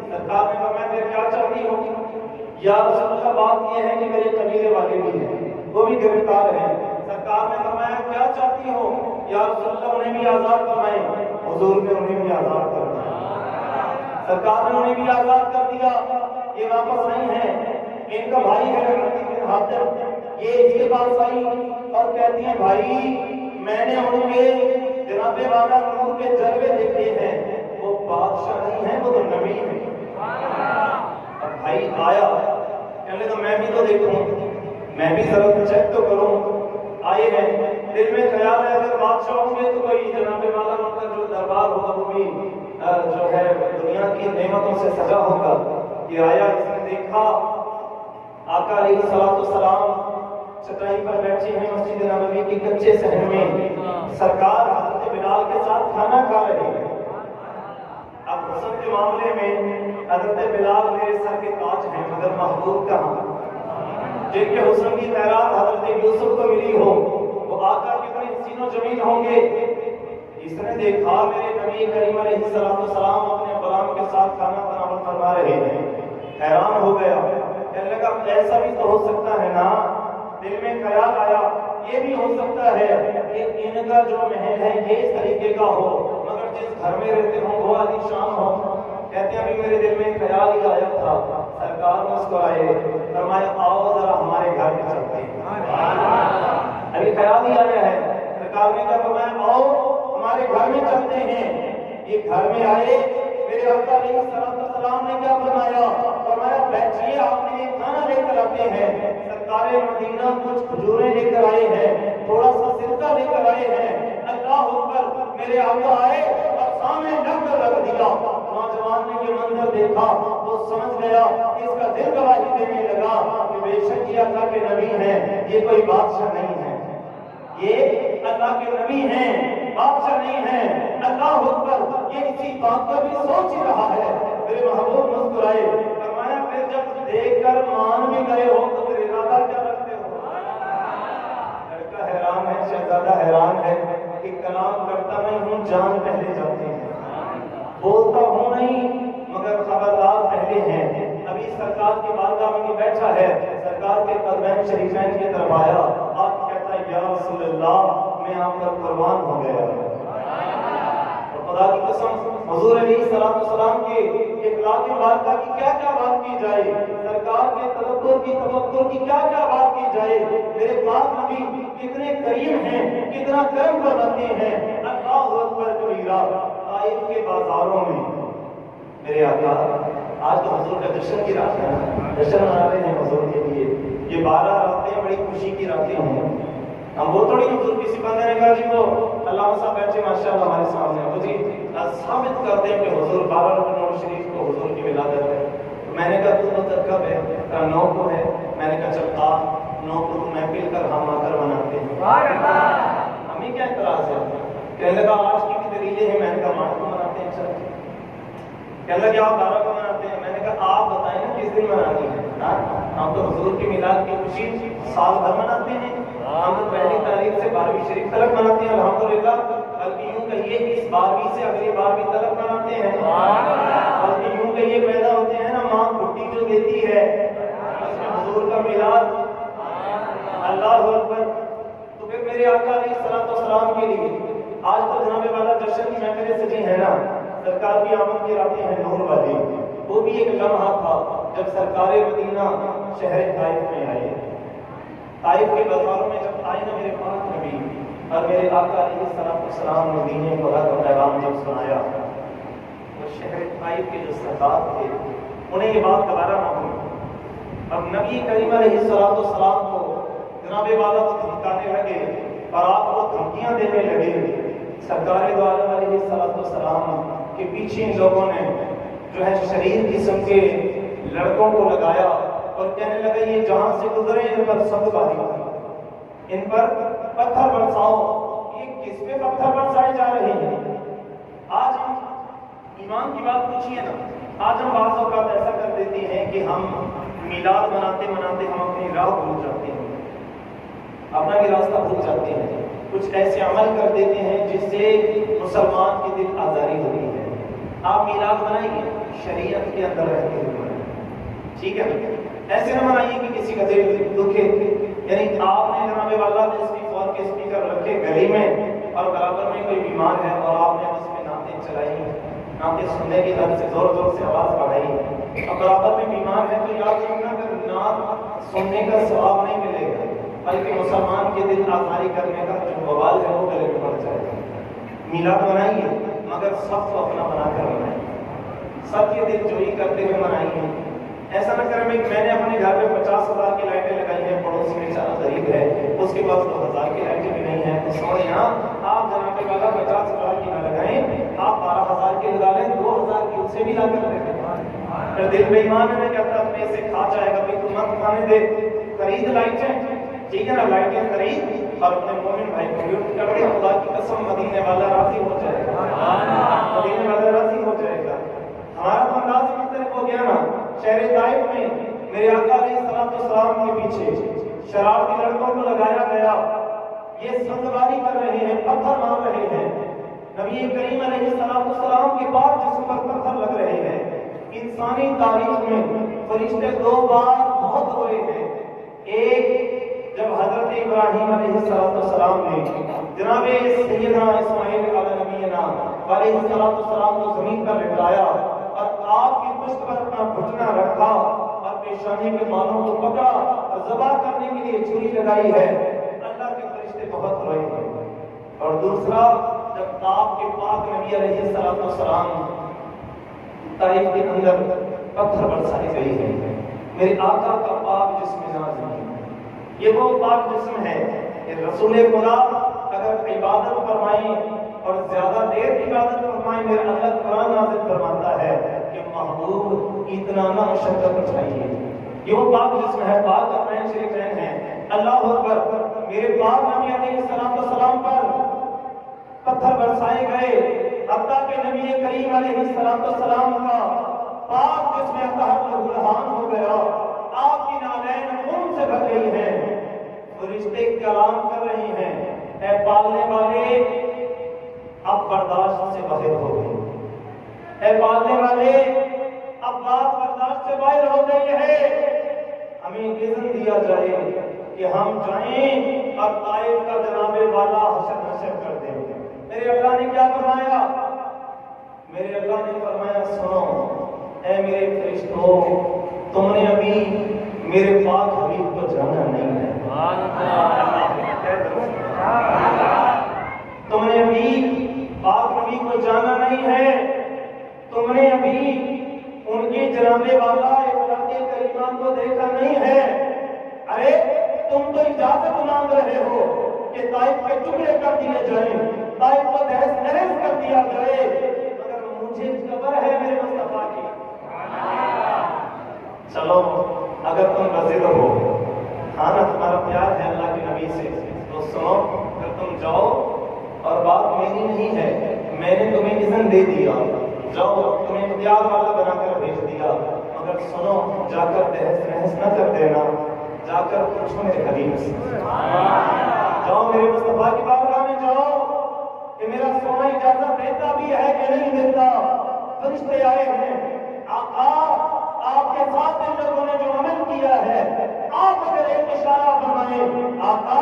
Speaker 1: سرکار نے فرمایا پھر کیا چاہتی ہو؟ یا رسول اللہ بات یہ ہے کہ میرے قبیلے والے بھی ہیں، وہ بھی گرفتار ہیں۔ سرکار نے فرمایا کیا چاہتی ہو؟ یا رسول اللہ انہیں بھی آزاد فرمائیں۔ حضور نے انہیں بھی آزاد کر دیا، سرکار نے انہیں بھی آزاد کر دیا۔ یہ واپس آئی ہیں، ان کا بھائی ہے رقیب بن حاتم، یہ اس کے پاس آئی اور کہتی ہیں بھائی میں نے ان کے جناب والا نور کے جلوے دیکھے ہیں، وہ بادشاہ نہیں ہیں، وہ تو نبی ہیں۔ اب بھائی آیا کہنے لگا میں بھی تو دیکھوں، میں بھی ضرور چیک تو کروں۔ آئے ہیں، دل میں خیال ہے اگر بادشاہ ہوں گے تو کوئی جناب والا ان کا جو دربار ہوگا وہ بھی جو ہے دنیا کی نعمتوں سے سجا ہوگا۔ یہ آیا، اس نے دیکھا آقا علیہ السلام چٹائی پر بیٹھے ہیں مسجد نبوی کے کچے صحن میں، سرکار حضرت بلال کے ساتھ کھانا کھا رہے ہیں۔ اب حسن کے معاملے میں حضرت بلال میرے سر کے تاج ہیں، مگر محبوب کہاں؟ جن کے حسن کی خیرات حضرت یوسف کو ملی ہو وہ آقا کتنے حسین و جمیل ہوں گے۔ اس نے دیکھا میرے نبی کریم علیہ السلام اپنے غلام کے ساتھ کھانا تناول فرما رہے ہیں، حیران ہو گیا، کہنے لگا ایسا بھی تو ہو سکتا ہے نا۔ دل میں خیال آیا یہ بھی ہو سکتا ہے کہ ان کا جو محل ہے یہ اس طریقے کا ہو، مگر جس گھر میں رہتے ہوں وہ عالی شان ہو۔ کہتے ہیں ابھی میرے دل میں خیال ہی آیا تھا، سرکار مسکرائے، فرمایا آؤ ذرا ہمارے گھر میں چلتے ہیں۔ ابھی خیال ہی آیا ہے، سرکار نے کہا فرمایا آؤ ہمارے گھر میں چلتے ہیں۔ یہ گھر میں آئے، میرے آقا علیہ السلام نے کیا فرمایا؟ فرمایا بیٹھیے آپ کے لیے کھانا لے کر آتے ہیں۔ سرکار مدینہ کچھ کھجوریں لے کر آئے ہیں، تھوڑا سا سرکہ لے کر آئے ہیں۔ اللہ اکبر، میرے آقا آئے اور سامنے رکھ کر رکھ دیا۔ نوجوان نے یہ منظر دیکھا وہ سمجھ گیا، اس کا دل گواہی دینے لگا کہ بے شک یہ اللہ کے نبی ہیں، یہ کوئی بادشاہ نہیں ہے، یہ اللہ کے نبی ہیں، بادشاہ نہیں ہیں۔ اللہ اکبر، یہ اسی بات کا بھی سوچ ہی رہا ہے۔ میرے محبوب مسکرائے، فرمایا پھر جب دیکھ کر مان بھی گئے ہو تو پھر ارادہ کیا رکھتے ہو؟ لڑکا حیران ہے، شہزادہ حیران ہے کہ کلام کرتا میں ہوں، جان پہلے جاتے ہیں۔ بولتا ہوں نہیں مگر خبردار پہلے ہیں۔ ابھی سرکار کے بارگاہ میں نہیں بیٹھا ہے، سرکار کے قدمین شریفین کی طرف آیا، آپ کہتا ہے یا رسول اللہ میں آپ پر قربان ہو گیا۔ اور خدا کی قسم حضور علیہ السلام کے اخلاق مبارکہ کی کیا کیا بات کی جائے، سرکار کے تدبر کی تفکر کی کیا کیا بات کی جائے۔ میرے پاک نبی کتنے کریم ہیں، کتنا کرم فرماتے ہیں۔ اللہ اکبر کبیرہ، طائف کے بازاروں میں میرے آقا، آج تو حضور کا جشن کی رات ہے، جشن منا رہے ہیں حضور کے لیے، یہ 12 راتیں بڑی خوشی کی راتیں ہیں۔ ہم وہ تھوڑی حضور کسی بندے نے کہا جی وہ علامہ صاحب بیٹھے ماشاءاللہ ہمارے سامنے، وہ جی ثابت کر دیں کہ حضور 12 رکن نور شریف کو حضور کی ولادت ہے۔ میں نے کہا تو مدت کب ہے؟ کہا 9 کو ہے۔ میں نے کہا چل آ 9 کو تو محفل کر ہم آ کر مناتے ہیں، ہمیں کیا اعتراض ہے؟ کہنے لگا آج کی بھی دلیلیں ہیں۔ میں نے کہا 8 کو مناتے ہیں۔ چل کہنے لگا آپ 12 کو مناتے ہیں۔ میں نے کہا آپ بتائیں نا کس دن منانی ہے؟ ہم تو حضور کی میلاد کی خوشی سال بھر مناتے ہیں، ہم تو پہلی تاریخ سے 12ویں شریف تک مناتے ہیں الحمدللہ، بلکہ یوں کہیے کہ اس 12ویں سے اگلی 12ویں تک مناتے ہیں، بلکہ یوں کہیے پیدا ہوتے ہیں نا ماں بھٹی جو دیتی ہے اس میں حضور کا میلاد۔ اللہ اکبر۔ تو پھر میرے آقا علیہ السلام کے لیے آج تو جناب والا جشن کی محفلیں سجی ہے نا، سرکار کی آمد کی راتیں ہیں نور والی، وہ بھی ایک لمحہ تھا جب سرکار مدینہ شہر طائف میں آئے۔ طائف کے بازاروں میں جب آئے نا میرے پاک نبی اور میرے آقا علیہ السلام مدینے خدا کا پیغام جب سنایا، وہ شہر طائف کے جو سردار تھے انہیں یہ بات دوبارہ نہ ہوئی۔ اب نبی کریم علیہ السلام کو جناب والا کو دھمکانے لگے اور آپ کو دھمکیاں دینے لگے۔ سرکار دو عالم علیہ السلام کے پیچھے ان لوگوں نے جو ہے شریر قسم کے لڑکوں کو لگایا اور کہنے لگے یہ جہاں سے گزرے ان پر سخت باری ہوئی، ان پر پتھر برساؤ۔ یہ کس پہ پتھر برسائے جا رہے ہیں؟ آج ہم ایمان کی بات پوچھیے نا، آج ہم بعض اوقات ایسا کر دیتے ہیں کہ ہم میلاد مناتے مناتے ہم اپنی راہ بھول جاتے ہیں، اپنا بھی راستہ بھول جاتے ہیں، کچھ ایسے عمل کر دیتے ہیں جس سے مسلمان کی دل آزاری ہوتی ہے۔ آپ میلاد منائیے شریعت کے اندر رہتے ہوئے، ٹھیک ہے؟ ایسے نہ منائیے کہ کسی کا دل دکھے، یعنی آپ نے جناب والا فون کے اسپیکر رکھے گلی میں اور برابر میں کوئی بیمار ہے اور آپ نے اس میں نعتیں چلائی، نعتیں سننے کی حد سے زور زور سے آواز بڑھائی اور برابر میں بیمار ہے، تو یاد رکھنا کہ نعت سننے کا ثواب نہیں ملے گا، بلکہ مسلمان کے دل آزاری کرنے کا جو وبال ہے وہ گلے میں پڑ جائے گا۔ میلاد منائیے مگر سب کو اپنا بنا کر منائیے، سب کے دل جوئی کرتے ہوئے منائیے۔ ایسا نہ کریں میں نے اپنے گھر میں 50,000 کی لائٹیں لگائی ہیں، پڑوسی میں چارہ غریب ہے اس کے پاس 2,000 کی لائٹیں بھی نہیں ہیں، تو سونے یہاں آپ جناب والا 50,000 کی نہ لگائیں، آپ 12,000 کی لگا لیں، 2,000 کی اسے بھی لا کر دیں۔ پھر دل بے ایمان ہے کہ اپنا اپنے سے کھا جائے گا، بھائی تو مت کھانے دے، خرید لائٹیں، ٹھیک ہے نا، لائٹیں خرید اور اپنے مومن بھائی کو گفٹ کر دے، خدا کی قسم مدینے والا راضی ہو جائے گا، مدینے والا راضی ہو جائے گا۔ ہمارا تو انداز ہی مختلف ہو گیا نا۔ شہر طائف میں میرے آقا علیہ السلام کے پیچھے شرارتی لڑکوں کو لگایا گیا، یہ سنگباری کر رہے ہیں، پتھر مار رہے ہیں، نبی کریم علیہ السلام کے پاک جسم پر پتھر لگ رہے ہیں۔ انسانی تاریخ میں فرشتے 2 بار بہت روئے ہیں، ایک جب حضرت ابراہیم علیہ السلام نے جناب سیدنا اسماعیل علیہ نبینا علیہ السلام کو زمین پر لٹایا اور آپ کی پشت پر اپنا گھٹنا رکھا اور پیشانی کے بالوں کو پکڑا اور ذبح کرنے کے لیے چھری لگائی ہے، اللہ کے فرشتے بہت روئے ہیں۔ اور دوسرا جب آپ کے پاک نبی علیہ السلام طائف کے اندر پتھر برسائی گئی ہے، میرے آقا کا پاک جسم نازل ہے، یہ وہ پاک جسم ہے کہ رسول خدا اگر عبادت فرمائیں اور زیادہ دیر عبادت فرمائیں، میرا اللہ قرآن نازل فرماتا ہے کہ محبوب اتنا نہ مشقت اٹھائیے، یہ وہ پاک جسم ہے، پاک اپنے شریفین ہیں۔ اللہ اکبر۔ میرے پاک نبی علیہ السلام پر پتھر برسائے گئے، حتیٰ کہ نبی کریم علیہ السلام کا پاک جسم اطہر لہولہان ہو گیا، آپ کی نالین خون سے بھر گئی ہیں، فرشتے کلام کر رہی ہیں، اے پالنے والے اب برداشت سے باہر ہو گئے، اے پالنے والے، اب بات برداشت سے باہر ہو گئی ہے، ہمیں اذن دیا جائے کہ ہم جائیں اور طائف کا جناب والا حشر نشر کر دیں۔ میرے اللہ نے کیا فرمایا؟ میرے اللہ نے فرمایا سنو اے میرے فرشتوں، تم نے ابھی میرے پاک حبیب کو جانا نہیں ہے، تم نے ابھی پاک نبی کو جانا نہیں ہے، تم نے ابھی ان کی جناب والا اخلاق کریمہ کو دیکھا نہیں ہے۔ ارے تم تو اجازت مانگ رہے ہو کہ طائف کے ٹکڑے کر دیے جائیں، طائف کو تہس نہس کر دیا جائے، مگر مجھے خبر ہے میرے مصطفیٰ کی۔ چلو اگر تم رضید ہو، ہاں نا تمہارا پیار ہے اللہ کے نبی سے، تو سنو، اگر تم جاؤ اور بات میری نہیں ہے، میں نے تمہیں اذن دے دیا، جاؤ، تمہیں اختیار والا بنا کر بھیج دیا، مگر سنو، جا کر تہس نہس نہ کر دینا، جا کر پوچھو میرے حبیب سے، جاؤ میرے مصطفیٰ کی بارگاہ میں جاؤ کہ میرا سونا اجازت دیتا بھی ہے کہ نہیں دیتا۔ فرشتے آئے ہیں، آقا آپ کے ساتھ ان لوگوں نے جو عمل کیا ہے، آپ اگر ایک اشارہ فرمائیں، آقا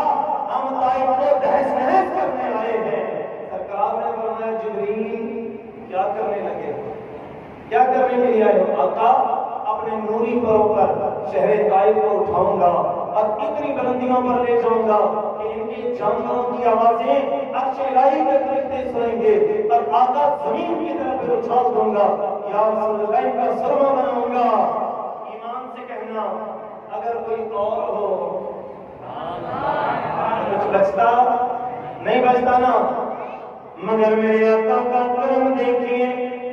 Speaker 1: ہم طائف کو تہس نہس کرنے آئے ہیں۔ سرکار نے فرمایا جبریل کیا کرنے لگے ہو، کیا کرنے کے لیے آئے ہو؟ آقا اپنے نوری پروں پر شہر طائف کو اٹھاؤں گا اور اتنی بلندیوں پر لے جاؤں گا کہ ان کے جانوروں کی آوازیں عرش الہی کے فرشتے سنیں گے، اور آقا زمین کی طرف اچھال دوں گا، یا رسول اللہ کا سرما بناؤں گا۔ ایمان سے کہنا اگر کوئی اور ہو کچھ بچتا نہیں، بچتا نا، مگر میرے آقا کا کرم دیکھیے،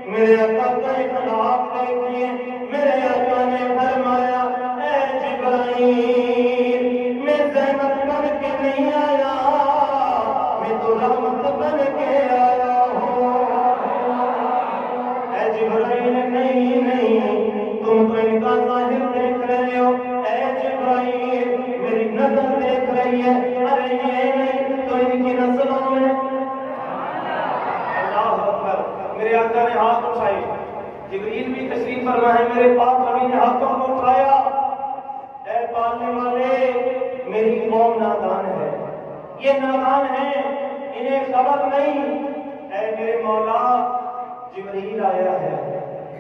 Speaker 1: میرے آقا کا اخلاق دیکھیے، میرے آقا نے فرمایا اے جبرائیل میں زحمت بن کے نہیں آیا، میں تو رحمت بن کے آیا ہوں۔ اے جبرائیل نہیں، تم تو ان کا ظاہر دیکھ رہے ہو، اے جبرائیل میری نظر دیکھ رہی ہے، ارے یہ نہیں تو ان کی نسلوں میں۔ میرے آقا نے ہاتھ اٹھائے، جبریل بھی تشریف فرما ہے، میرے پاک نبی نے ہاتھوں کو اٹھایا، اے پالنے والے میری قوم نادان ہے، یہ نادان ہے، انہیں خبر نہیں۔ اے میرے مولا جبریل آیا ہے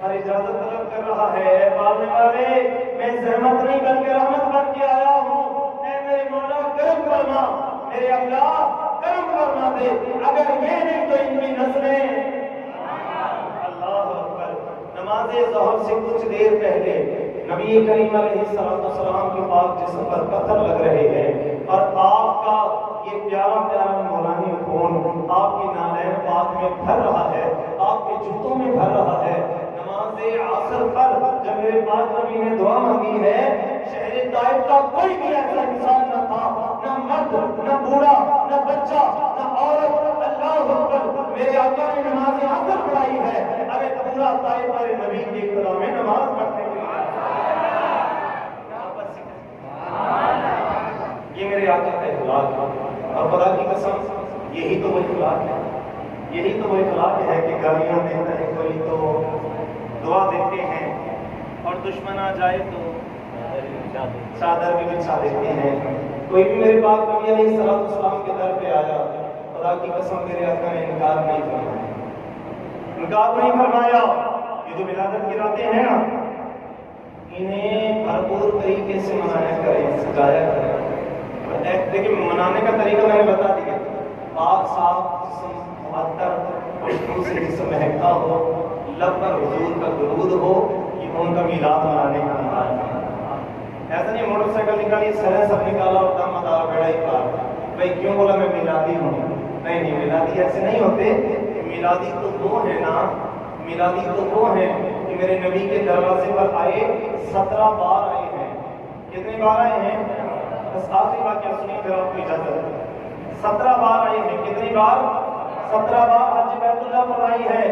Speaker 1: اور اجازت طلب کر رہا ہے، اے پالنے والے میں زحمت نہیں بن کے رحمت بن کے آیا ہوں، اے میرے مولا کرم فرما، میرے اللہ کرم فرما دے، اگر یہ نہیں تو ان کی نسلیں۔ نماز ظہر سے کچھ دیر پہلے نبی کریم علیہ السلام کے پاک جسم پر پتھر لگ رہے ہیں، اور آپ کا یہ پیارا پیارا نورانی خون آپ کی نالین پاک میں بھر رہا ہے، آپ کے جوتوں میں بھر رہا ہے۔ نماز عصر پر جب میرے پاک نبی نے دعا مانگی ہے، شہر طائف کا کوئی بھی ایسا انسان نہ تھا، نہ مرد، نہ بوڑھا، نہ بچہ، نہ عورت، اللہ اکبر، میرے آقا نے نماز عصر پڑھائی ہے، ارے پورا طائف میرے نبی کی ابتدا میں نماز پڑھنے کے لیے۔ یہ میرے آقا کا اخلاق ہے، اور خدا کی قسم یہی تو وہ اخلاق ہے، یہی تو وہ اخلاق ہے کہ گالیاں دیتا ہے کوئی تو دعا دیتے ہیں، اور دشمن آ جائے تو چادر بھی بچھا دیتے ہیں۔ کوئی بھی میرے پاک نبی علیہ السلام کے در پہ آیا، خدا کی قسم میرے آقا نے انکار نہیں فرمایا، انکار نہیں فرمایا۔ یہ جو ولادت کی راتیں ہیں نا، انہیں بھرپور طریقے سے منایا کریں، سجایا کریں۔ لیکن منانے کا طریقہ میں نے بتا دیا، پاک صاف جسم معطر خوشبو سے جسم مہکتا ہو، لب پر حضور کا درود ہو، یہ ان کا میلاد منانے کا انداز ہے۔ ایسا نہیں موٹر سائیکل نکالی، سرے سب نکالا اور دم مدار بیڑا ہی پار، بھائی کیوں بولا میں میلادی ہوں؟ نہیں، میلادی ایسے نہیں ہوتے۔ میلادی تو وہ ہے نا، میلادی تو وہ ہیں کہ میرے نبی کے دروازے پر آئے 17 بار آئے ہیں۔ کتنے بار آئے ہیں؟ بس آخری بات کیا سنی پھر آپ کو اجازت۔ 17 بار آئے ہیں۔ کتنی بار؟ 17 بار حج بیت اللہ پر آئی ہے۔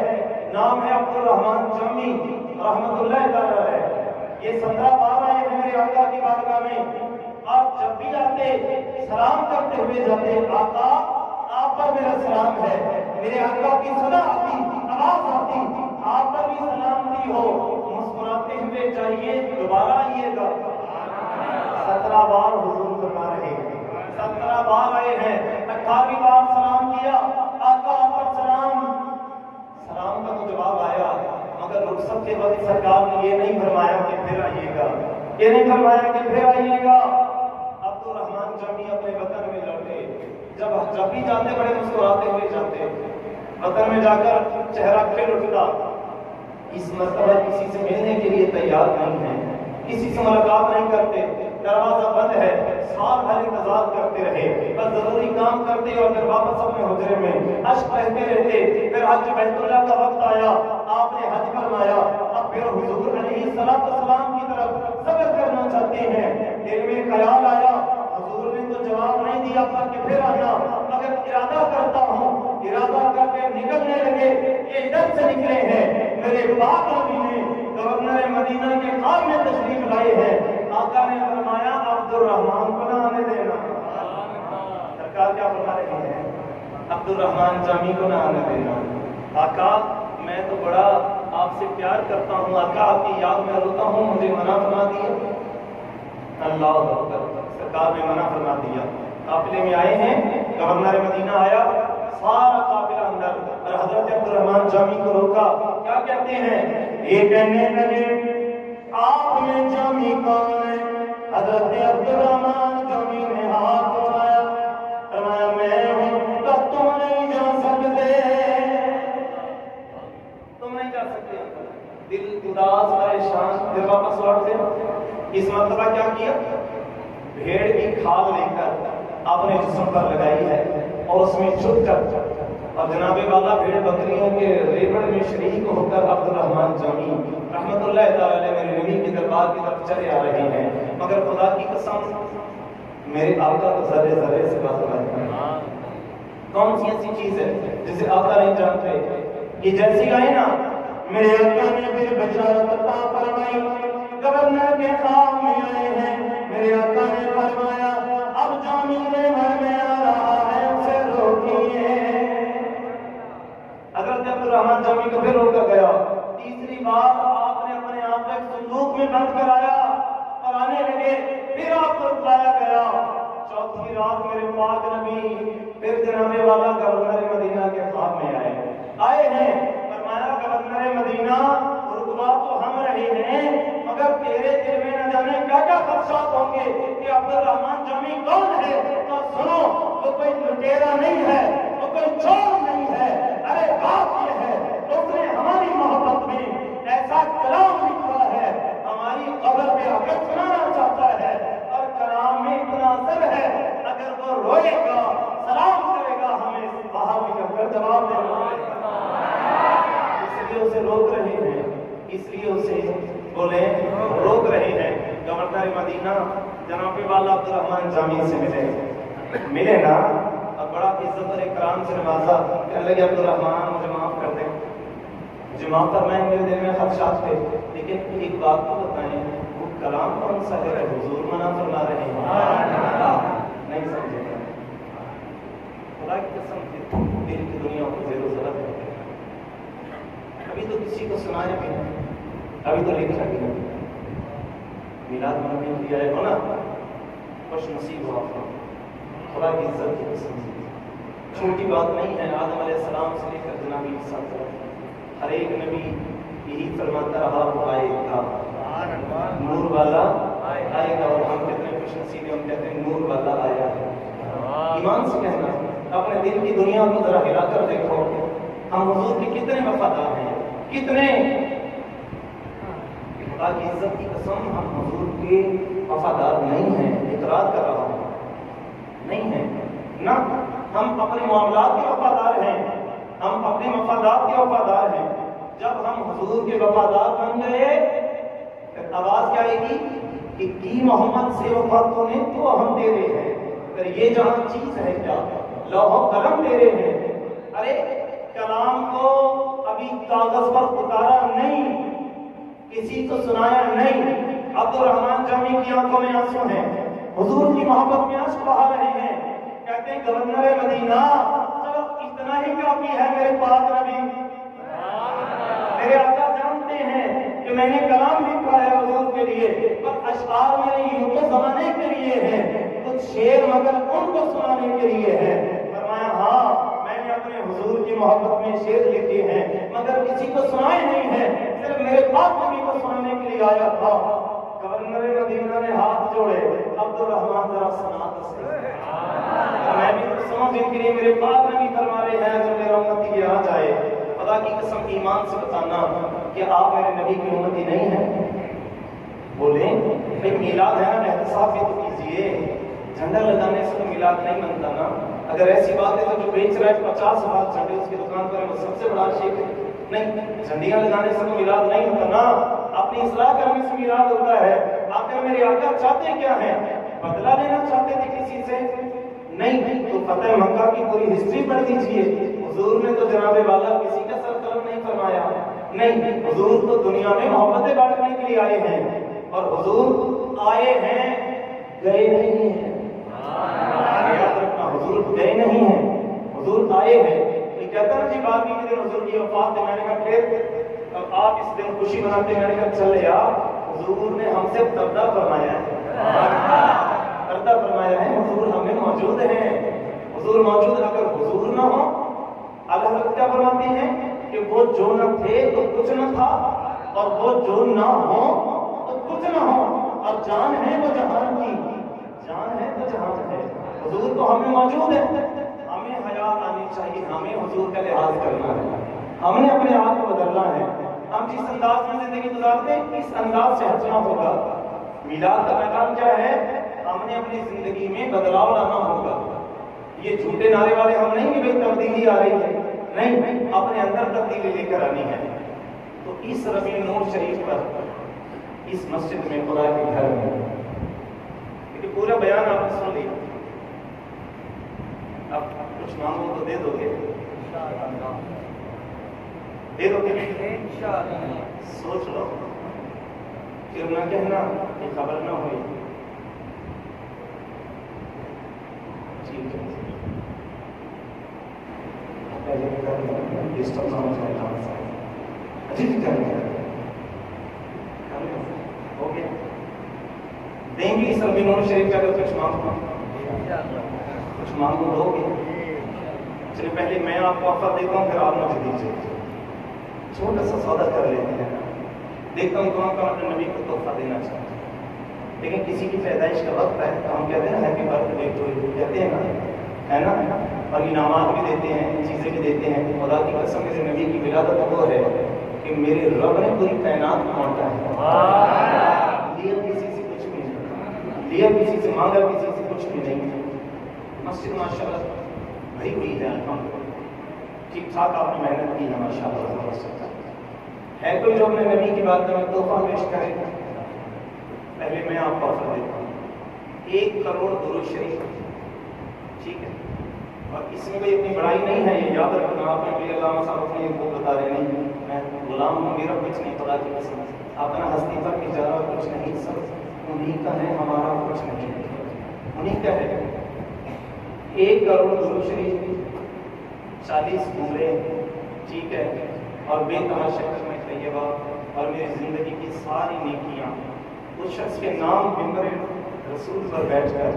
Speaker 1: نام ہے عبد الرحمن جمی رحمت اللہ تعالیٰ ہے۔ یہ 17 بار آئے ہیں میرے آقا کی بارگاہ میں۔ آپ جب بھی آتے سلام کرتے ہوئے جاتے، آقا آپ پر میرا سلام ہے۔ میرے آقا کی صدا آتی، آواز آتی، آپ پر بھی سلامتی ہو، مسکراتے ہوئے جائیے، دوبارہ آئیے گا۔ 17 بار حضور فرما رہے ہیں، 17 بار آئے ہیں، 18ویں بار سلام کیا، آقا پر سلام کا تو جواب آیا، مگر رخصت کے وقت سرکار نے یہ نہیں فرمایا کہ پھر آئیے گا، یہ نہیں فرمایا کہ پھر آئیے گا۔ عبد الرحمن جمی اپنے وطن میں لوٹے، جب بھی جاتے بڑے مسکراتے ہوئے جاتے، وطن میں جا کر چہرہ کھل اٹھتا۔ اس مرتبہ کسی سے ملنے کے لیے تیار نہیں ہے، کسی سے ملاقات نہیں کرتے، دروازہ بند ہے، سال بھر انتظار کرتے رہے، بس ضروری کام کرتے اور پھر واپس اپنے حجرے میں اشک بہتے رہتے۔ پھر حج بیت اللہ کا وقت آیا، آپ نے حج فرمایا، اب پھر حضور علیہ السلام کی طرف سفر کرنا چاہتے ہیں۔ دل میں خیال آیا، حضور نے تو جواب نہیں دیا تھا کہ پھر آنا، مگر ارادہ کرتا ہوں، ارادہ کر کے نکلنے لگے، یہ ادھر سے نکلے ہیں، میرے باپ نبی نے گورنر مدینہ کے خواب میں تشریف لائے ہیں۔ آقا نے فرمایا عبد الرحمن کو نہ آنے دینا۔ سرکار کیا فرما رہے ہیں؟ عبد الرحمن جامی کو نہ آنے دینا۔ آقا میں تو بڑا آپ سے پیار کرتا ہوں، آقا آپ کی یاد میں روتا ہوں، مجھے منع فرما دیا۔ اللہ اکبر، سرکار نے منع فرما دیا۔ قافلے میں آئے ہیں، گورنر مدینہ آیا، سارا قافلہ اندر، اور حضرت عبد الرحمن جامی کو روکا۔ کیا کہتے ہیں؟ یہ کہنے لگے آپ میں جامی کون ہے؟ حضرت عبد الرحمن جامی نے ہاتھ اٹھایا، فرمایا میں ہوں، تو تم نہیں جا سکتے، تم نہیں جا سکتے۔ دل اداس پریشان، پھر واپس لوٹ گئے۔ اس مرتبہ کیا کیا؟ بھیڑ کی کھال لے کر اپنے جسم پر لگائی ہے اور اس میں چھپ کر، اور جناب والا بھیڑ بکریوں کے ریوڑ میں شریک ہو کر عبد الرحمن جامی رحمت اللہ تعالی علیہ میرے نبی کے دربار کی طرف چلے آ رہے ہیں، مگر خدا کی قسم میرے آقا کو ذرے ذرے سے بات ہے۔ کون سی ایسی چیز ہے جسے آقا نہیں جانتے؟ یہ جیسی آئی نا، میرے آقا نے پھر بشارت عطا فرمائی، گورنر کے خواب میں آئے ہیں، میرے آقا نے فرمایا اب جامی نے گھر میں آ رہا ہے، اسے روکیے۔ حضرت عبد الرحمن جامی کو پھر روکا گیا۔ تیسری بار آپ نے اپنے آپ کو ایک صندوق میں بند کرایا اور آنے لگے، پھر آپ کو اٹھایا گیا۔ چوتھی رات میرے پاک نبی پھر جناب والا گورنر مدینہ کے خواب میں آئے ہیں، فرمایا گورنر مدینہ رتبہ تو ہم رہے ہیں، مگر تیرے دل میں نہ جانے کیا کیا خدشات ہوں گے کہ عبد الرحمن جامی کون ہے؟ تو سنو، وہ کوئی لٹیرا نہیں ہے، وہ کوئی چور نہیں ہے، ارے بات یہ ہے اس نے ہماری محبت میں ایسا کلام لکھا ہے، ہماری قبر پہ آ کر سنانا چاہتا ہے، اور کلام میں اتنا اثر ہے، اگر وہ روئے گا سلام کرے گا ہمیں باہر نکل کر جواب دے گا۔ اس لیے اسے روک رہے ہیں، اس لیے اسے بولے روک رہے ہیں۔ گورنر مدینہ جناب والا عبد الرحمن جامی سے ملے نا، اور بڑا عزت اور اکرام سے نوازا، کہنے لگے عبد الرحمن مجھے معاف کر دیں، مجھے معاف فرمائیں، میرے دل میں خدشات تھے، لیکن ایک بات تو بتائیں، وہ کلام کون سا ہے حضور منع فرما رہے ہیں؟ نہیں سمجھے گا، خدا کی قسم دل کی دنیا کو زیر و زبر ہے۔ ابھی تو کسی کو سنایا بھی نہیں، ابھی تو لکھا بھی نہیں، میلاد منعقد کیا ہے نا، خوش نصیب ہوا خدا کی عزت کی قسم سے، چھوٹی بات نہیں ہے۔ آدم علیہ السلام سے لے کر جناب عیسیٰ تک ہر ایک نبی یہی فرماتا رہا وہ آئے گا، نور والا آئے گا، اور ہم کتنے خوش نصیب ہیں، ہم کہتے ہیں نور والا آیا ہے۔ ایمان سے کہنا، اپنے دل کی دنیا کو ذرا ہلا کر دیکھو، ہم حضور کے کتنے وفادار ہیں، کتنے، خدا کی عزت کی قسم ہم حضور کے وفادار نہیں ہیں، اقرار کر رہا ہوں، نہیں ہیں نہ، ہم اپنے معاملات کے وفادار ہیں، ہم اپنے مفادات کے وفادار ہیں۔ جب ہم حضور کے وفادار بن گئے پھر آواز کیا آئے گی کہ کی محمد سے وفا تو نے تو ہم تیرے ہیں، پھر یہ جہاں چیز ہے کیا لوح و قلم تیرے ہیں۔ ارے کلام کو ابھی کاغذ پر اتارا نہیں، کسی کو سنایا نہیں۔ عبد الرحمن جامی کی آنکھوں میں آنسو ہیں، حضور کی محبت میں اشک بہا رہے ہیں، کہتے ہیں گورنر مدینہ چلو اتنا ہی کافی ہے میرے پاک نبی، میرے لیے، پر اشعار میں یوں تو زمانے کے لیے ہیں، کچھ شعر مگر ان کو سنانے کے لیے ہیں۔ فرمایا ہاں میں نے اپنے حضور کی محبت میں شعر لکھے ہیں مگر کسی کو سنائے نہیں ہیں، صرف میرے پاک نبی کو سنانے کے لیے آیا تھا۔ گورنر مدینہ نے ہاتھ جوڑے، عبد الرحمن ذرا سنا تو صحیح۔ میں بھی تو سنوں جن کے لیے میرے پاک نبی فرما رہے ہیں جو میرا امتی یہ آ جائے، خدا کی قسم ایمان سے بتانا کہ آپ میرے نبی کی امتی نہیں ہیں؟ بولیں بھئی میلاد ہے نا، احتساب بھی تو کیجئے، جھنڈا لگانے سے تو میلاد نہیں بنتا نا۔ اگر ایسی بات ہے تو جو بیچ رہا ہے 50 سال جھنڈے اس کی دکان پر ہے وہ سب سے بڑا شیخ ہے؟ نہیں، جھنڈیاں لگانے سے تو میلاد نہیں ہوتا نا، اپنی اصلاح کرنے سے میلاد ہوتا ہے۔ آخر میرے آقا چاہتے کیا ہیں؟ بدلہ لینا چاہتے تھے کسی سے؟ نہیں، تو فتح مکہ کی پوری ہسٹری پڑھ دیجئے، حضور نے تو جناب والا کسی کا سر قلم نہیں فرمایا، نہیں، حضور تو دنیا میں محبتیں بانٹنے کے لیے آئے ہیں، اور حضور آئے ہیں گئے نہیں ہیں۔ یاد رکھنا، حضور گئے نہیں ہیں، حضور آئے ہیں۔ یہ کہتا نا جی 12ویں کے دن حضور کی وفات ہے، میں نے کہا پھر آپ اس دن خوشی مناتے ہیں، میں نے کہا چلے یار حضور نے ہم سے پردہ فرمایا ہے، پردہ فرمایا ہے، حضور ہمیں موجود ہیں، حضور موجود۔ اگر حضور نہ ہو، اللہ حضرت کیا فرماتے ہیں کہ وہ جو نہ تھے تو کچھ نہ تھا، اور وہ جو نہ ہو تو کچھ نہ ہو، اور جان ہے وہ جہان کی، جان ہے تو جہان ہے۔ حضور تو ہمیں موجود ہے، ہمیں حیات آنی چاہیے، ہمیں حضور کا لحاظ کرنا ہے، ہم نے اپنے آپ کو بدلنا ہے۔ ہم جس انداز میں زندگی گزارتے ہیں اس انداز سے ہٹنا ہوگا۔ میلاد کا میدان کیا ہے؟ ہم نے اپنی زندگی میں بدلاؤ لانا ہوگا۔ یہ جھوٹے نعرے والے ہم نہیں کہ بھئی تبدیلی آ رہی ہے، نہیں، اپنے اندر تبدیلی لے کر آنی ہے۔ تو اس ربیع نور شریف پر اس مسجد میں، خدا کے گھر میں، لیکن پورا بیان آپ نے سن لیا، اب کچھ مانگو تو دے دو گے؟ دے دو گے؟ سوچ لو، پھر نہ کہنا کہ خبر نہ ہوئی۔ ٹھیک ہے، ڈسٹرب نہ ہو جائے، عجیب کریں ہو گیا، دیں گے اس ربیع نور شریف کا۔ کچھ مانگو، کچھ مانگو دو گے؟ چلے پہلے میں آپ کو آفر دیتا ہوں، پھر آپ مجھے دیجیے، چھوٹا سا سودا کر لیتے ہیں۔ دیکھتا ہوں کون کون اپنے نبی کو تحفہ دینا چاہتا ہے، لیکن کسی کی پیدائش کا وقت ہے تو ہم کہتے ہیں happy birthday to you, کہتے ہیں نا، ہے نا، اور انعامات بھی دیتے ہیں، چیزیں بھی دیتے ہیں۔ خدا کی قسم میرے نبی کی ولادت وہ ہے کہ میرے رب نے پوری کائنات مانگا ہے، لیا کسی سے کچھ بھی نہیں، لیا کسی سے، مانگا کسی سے کچھ بھی نہیں۔ مسجد ماشاءاللہ بھری ہوئی ہے، ٹھیک ٹھاک آپ نے محنت کی ہے ماشاءاللہ۔ ہے کوئی جو اپنے نبی کی بات میں تحفہ پیش کرے؟ پہلے میں آپ کو آفر دیتا ہوں 1 کروڑ درود شریف، ٹھیک ہے، اور اس میں کوئی اتنی بڑائی نہیں ہے، یہ یاد رکھنا۔ آپ نے علامہ صاحب نے وہ بتا رہے نہیں، میں غلام ہوں، میرا کچھ نہیں، خدا کی قسم، اپنا ہستی پر اجارہ کچھ نہیں، سب انہیں کا ہے، ہمارا کچھ نہیں، انہیں کا ہے۔ 1 کروڑ درود شریف، 40 عمرے، ٹھیک ہے، اور بے تحاشا میں طیبہ، اور میری زندگی کی ساری نیکیاں اس شخص کے نام منبر رسول پر بیٹھ کر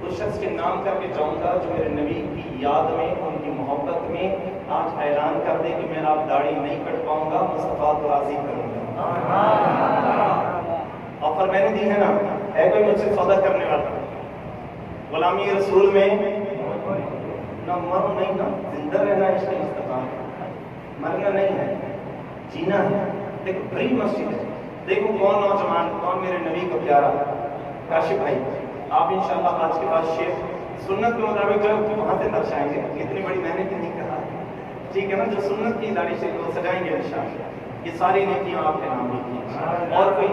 Speaker 1: اس شخص کے نام کر کے جاؤں گا جو میرے نبی کی یاد میں، ان کی محبت میں آج اعلان کر دے کہ میں آپ داڑھی نہیں کٹ پاؤں گا، مصطفیٰ کو راضی کروں گا۔ آفر میں نے دی ہے نا، ہے کوئی مجھ سے سودا کرنے والا؟ غلامی رسول میں نہ مرو نہیں، نہ زندہ رہنا، اس کا استقام، مرنا نہیں ہے، جینا ہے۔ دیکھو بڑی مسجد ہے، دیکھو کون نوجوان، کون میرے نبی کو پیارا، کاشف بھائی، آپ انشاءاللہ آج کے بعد شیخ سنت کے مطابق جو وہاں سے درشائیں گے، اتنی بڑی محنت نہیں کہا، ٹھیک ہے نا، جو سنت کی داڑھی سے وہ سجائیں گے انشاءاللہ، یہ ساری نیکیاں آپ کے نام لکھی ہیں۔ اور کوئی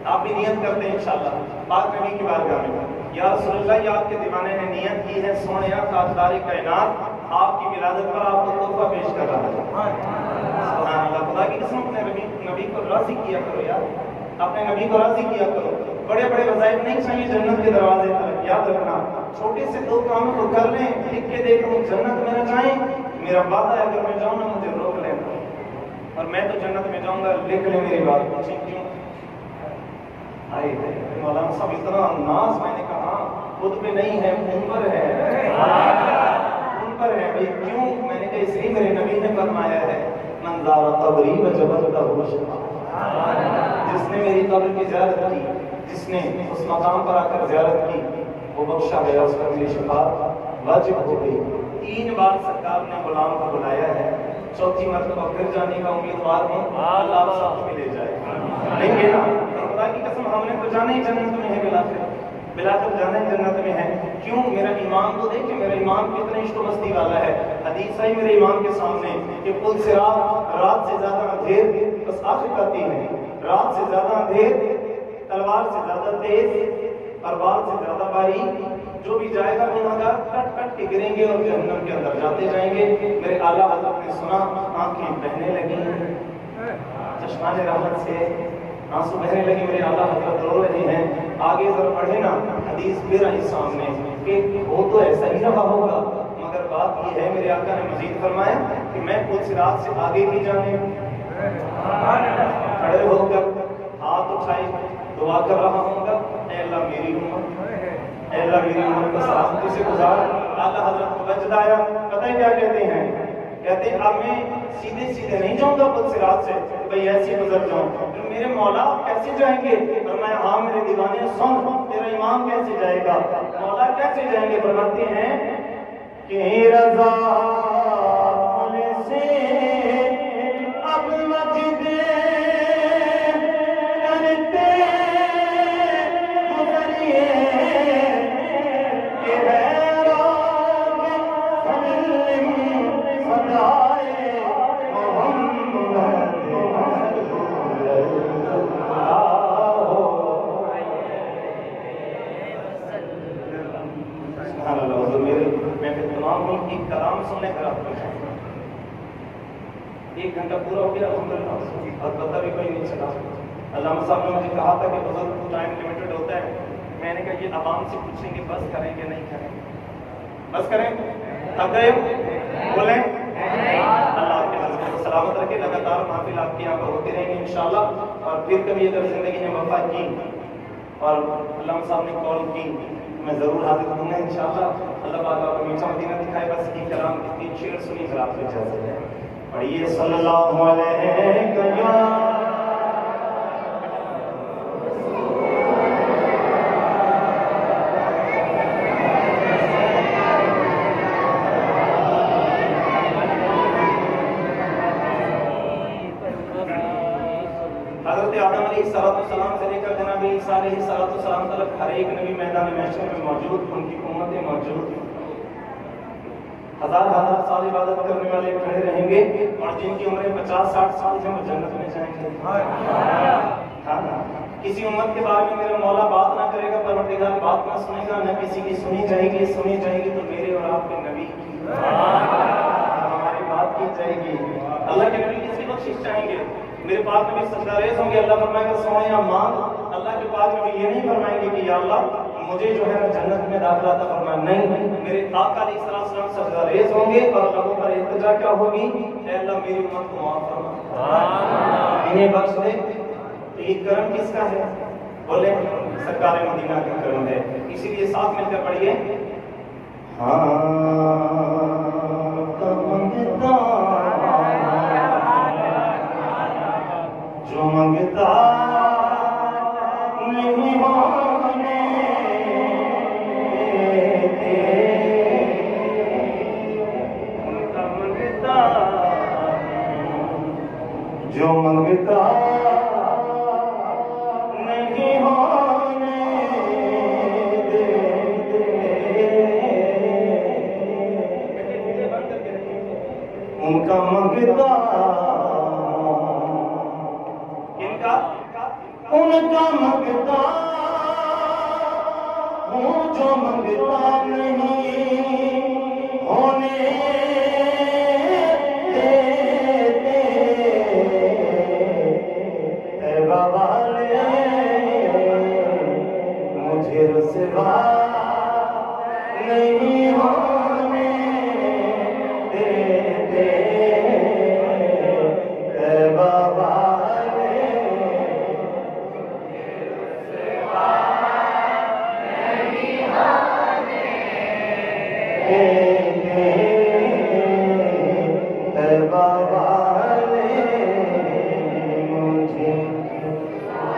Speaker 1: آپ بھی نیت کرتے ہیں انشاءاللہ پاک نبی کی بارگاہ میں، یا رسول اللہ، یہ آپ کے دیوانے نے نیت کی ہے، سونیا تاجدار کائنات آپ کی ولادت پر آپ کو تحفہ پیش کر رہا ہے۔ سبحان اللہ، خدا کی قسم، اپنے نبی کو راضی کیا کرو یار، اپنے نبی کو راضی کیا کرو۔ بڑے بڑے وظائف نہیں چاہیے جنت کے دروازے تک، یاد رکھنا، چھوٹے سے 2 کاموں کو کر لیں، لکھ کے دیکھ لوں، جنت میں نہ جائیں، میرا وعدہ ہے اگر میں جاؤں نا مجھے روک لینا، اور میں تو جنت میں جاؤں گا، لکھ لیں میری بات، کیوں مولانا صاحب اتنا انداز، میں نے کہا خود پہ نہیں ہے، ان پر ہے، ان پر ہے بھائی کیوں؟ میں نے کہا اس لیے میرے نبی نے فرمایا ہے منظار قبری وجبت له شفاعت، جس نے میری قبر کی زیارت کی، جس نے اس مقام پر آ کر زیارت کی، وہ بخشا گیا، اس پر میری شفاعت واجب ہو گئی۔ 3 بار سرکار نے غلام کو بلایا ہے، چوتھی مرتبہ پھر جانے کا امیدوار ہوں، اللہ آپ سب کو لے جائے لیں گے نا، خدا کی قسم ہم نے تو جانا ہی جنت میں ہے، بلاخر جانا ہی جنت میں ہے۔ کیوں؟ میرا ایمان تو دیکھیں، میرا ایمان کتنے عشق و مستی والا ہے۔ حدیث ہے میرے ایمان کے سامنے کہ پل سے رات سے زیادہ اندھیر، بس آخر آتی ہے، رات سے زیادہ اندھیر، تلوار سے زیادہ تیز، پروار سے زیادہ باریک، جو بھی جائے گا گناہگار کٹ کٹ کے گریں گے اور جہنم کے اندر جاتے جائیں گے۔ میرے اعلیٰ حضرت نے سنا، آنکھیں بہنے لگی، چشمان رحمت سے آنسو بہنے لگے، میرے اعلیٰ حضرت رو رہے ہیں۔ آگے ذرا پڑھے نا، حدیث پھر آئی سامنے کہ وہ تو ایسا ہی رہا ہوگا، مگر بات یہ ہے میرے آقا نے مزید فرمایا کہ میں پل صراط سے آگے کی جانے کھڑے ہو کر ہاتھ اٹھائے دعا کر رہا ہوں گا، اے اللہ میری امت، اے اللہ میری امت کو سلامتی سے گزار۔ اعلیٰ حضرت کو وجد آیا، پتہ ہے کیا کہتے ہیں؟ کہتے ہیں اب میں سیدھے سیدھے نہیں جاؤں گا پل صراط سے، بھئی ایسے گزر جاؤں، میرے مولا آپ کیسے جائیں گے؟ فرمایا ہاں میرے دیوانے سن، تیرا ایمان کیسے جائے گا؟ مولا کیسے جائیں گے؟ فرماتے ہیں کہ رضا سے اب مجدے کرتے گزریے، کہ ہے راگ سلم صدائے محمد ایک کلام سننے کا رات میں 1 گھنٹہ پورا ہو گیا الحمدللہ، اور پتہ بھی کوئی نہیں چلا۔ علامہ صاحب نے مجھے کہا تھا کہ بزرگ کو ٹائم لمیٹڈ ہوتا ہے، میں نے کہا یہ عوام سے پوچھیں گے بس کریں کہ نہیں کریں، بس کریں، تب گئے بولیں اللہ آپ کے حضرت کو سلامت رکھے، لگاتار محفل آپ کی یہاں پر ہوتے رہیں گے انشاءاللہ، اور پھر کبھی اگر زندگی نے وفا کی اور علامہ صاحب نے کال کی میں ضرور حاضر ہوں گا انشاءاللہ۔ اللہ پاک آپ کو میٹھا مدینہ دکھائے، بس کی کلام کی 3 شعر سنی کر آپ کو اجازت ہے۔ پڑھیے صلی اللہ علیہ وسلم۔ حضرت آدم علیہ السلام سے لے کر جناب عیسیٰ علیہ السلام تک ہر ایک نبی میدان محشر میں موجود، ان کی امتیں موجود، ہزار سال عبادت کرنے والے کھڑے رہیں گے، اور جن کی عمریں 50-60 سال ہیں وہ جنت میں جائیں گے۔ ہاں نا، کسی امت کے بارے میں میرا مولا بات نہ کرے گا، پروردگار بات نہ سنے گا، نہ کسی کی سنی جائے گی تو میرے اور آپ کے نبی کی ہماری بات کی جائے گی۔ اللہ کے نبی کس کی بخشش چاہیں گے؟ میرے پاک نبی سجدہ ریز ہوں گے، اللہ فرمائے گا سونے یا مانگ، اللہ کے پاک نبی یہ نہیں فرمائیں گے کہ یا اللہ مجھے جو ہے جنت میں داخلہ عطا فرما، نہیں، میرے آقا علیہ السلام سجدہ ریز ہوں گے اور لبوں پر التجا کیا ہوگی؟ اے اللہ میری امت کو معاف فرما، انہیں بخش دے۔ تو یہ کرم کس کا ہے؟ بولے سرکار مدینہ کا کرم ہے، اسی لیے ساتھ مل کر پڑھیے جو منگتا نہیں ہونے منگتا، جو منگتا نہیں ہونے ان کا منگتا، ان کا منگتا ہوں، جو منگتا نہیں ہونے دیتے، اے بابا لے مجھے رسوا نہیں ہونے دیتے، اے بابا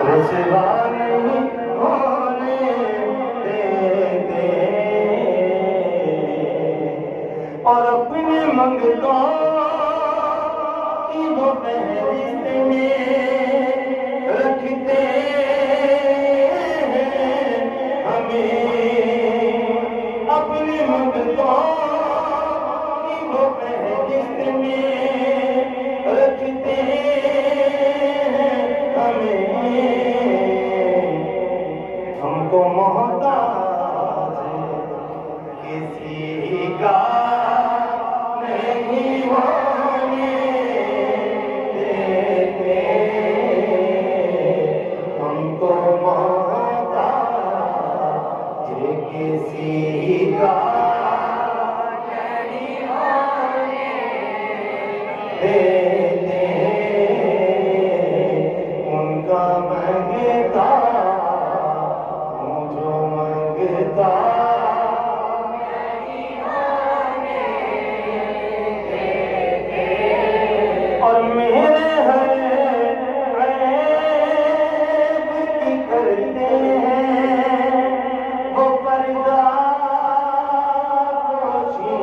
Speaker 1: رسوا نہیں ہونے دیتے اور اپنے منگتوں کی وہ فہرست میں رکھتے ہیں ہمیں، اپنے منگتوں کی وہ فہرست میں رکھتے ہیں ہمیں، ہم کو محتاج کسی کا نہیں ہونے دیتے، ہم کو محتاج کسی کا نہیں ہونے دیتے، ان کا منگتا ہوں جو منگتا اور میرے ہر عیب کی کرتے ہیں وہ پردہ پوشی،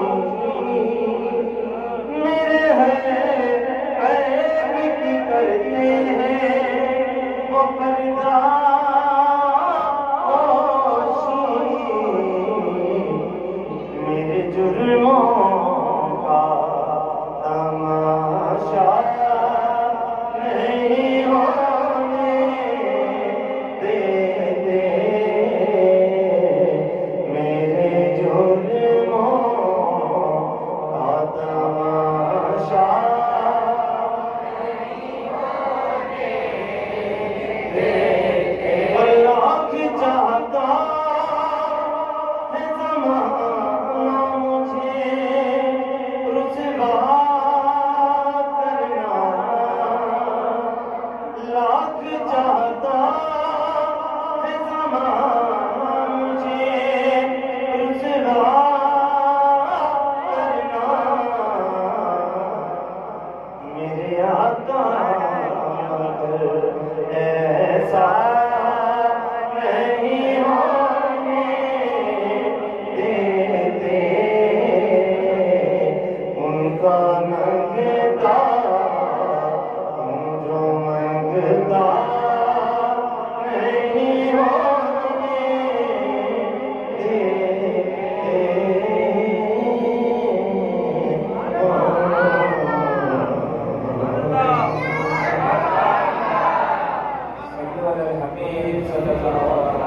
Speaker 1: میرے ہر عیب کی کرتے ہیں وہ پردہ پوشی، میرے جرموں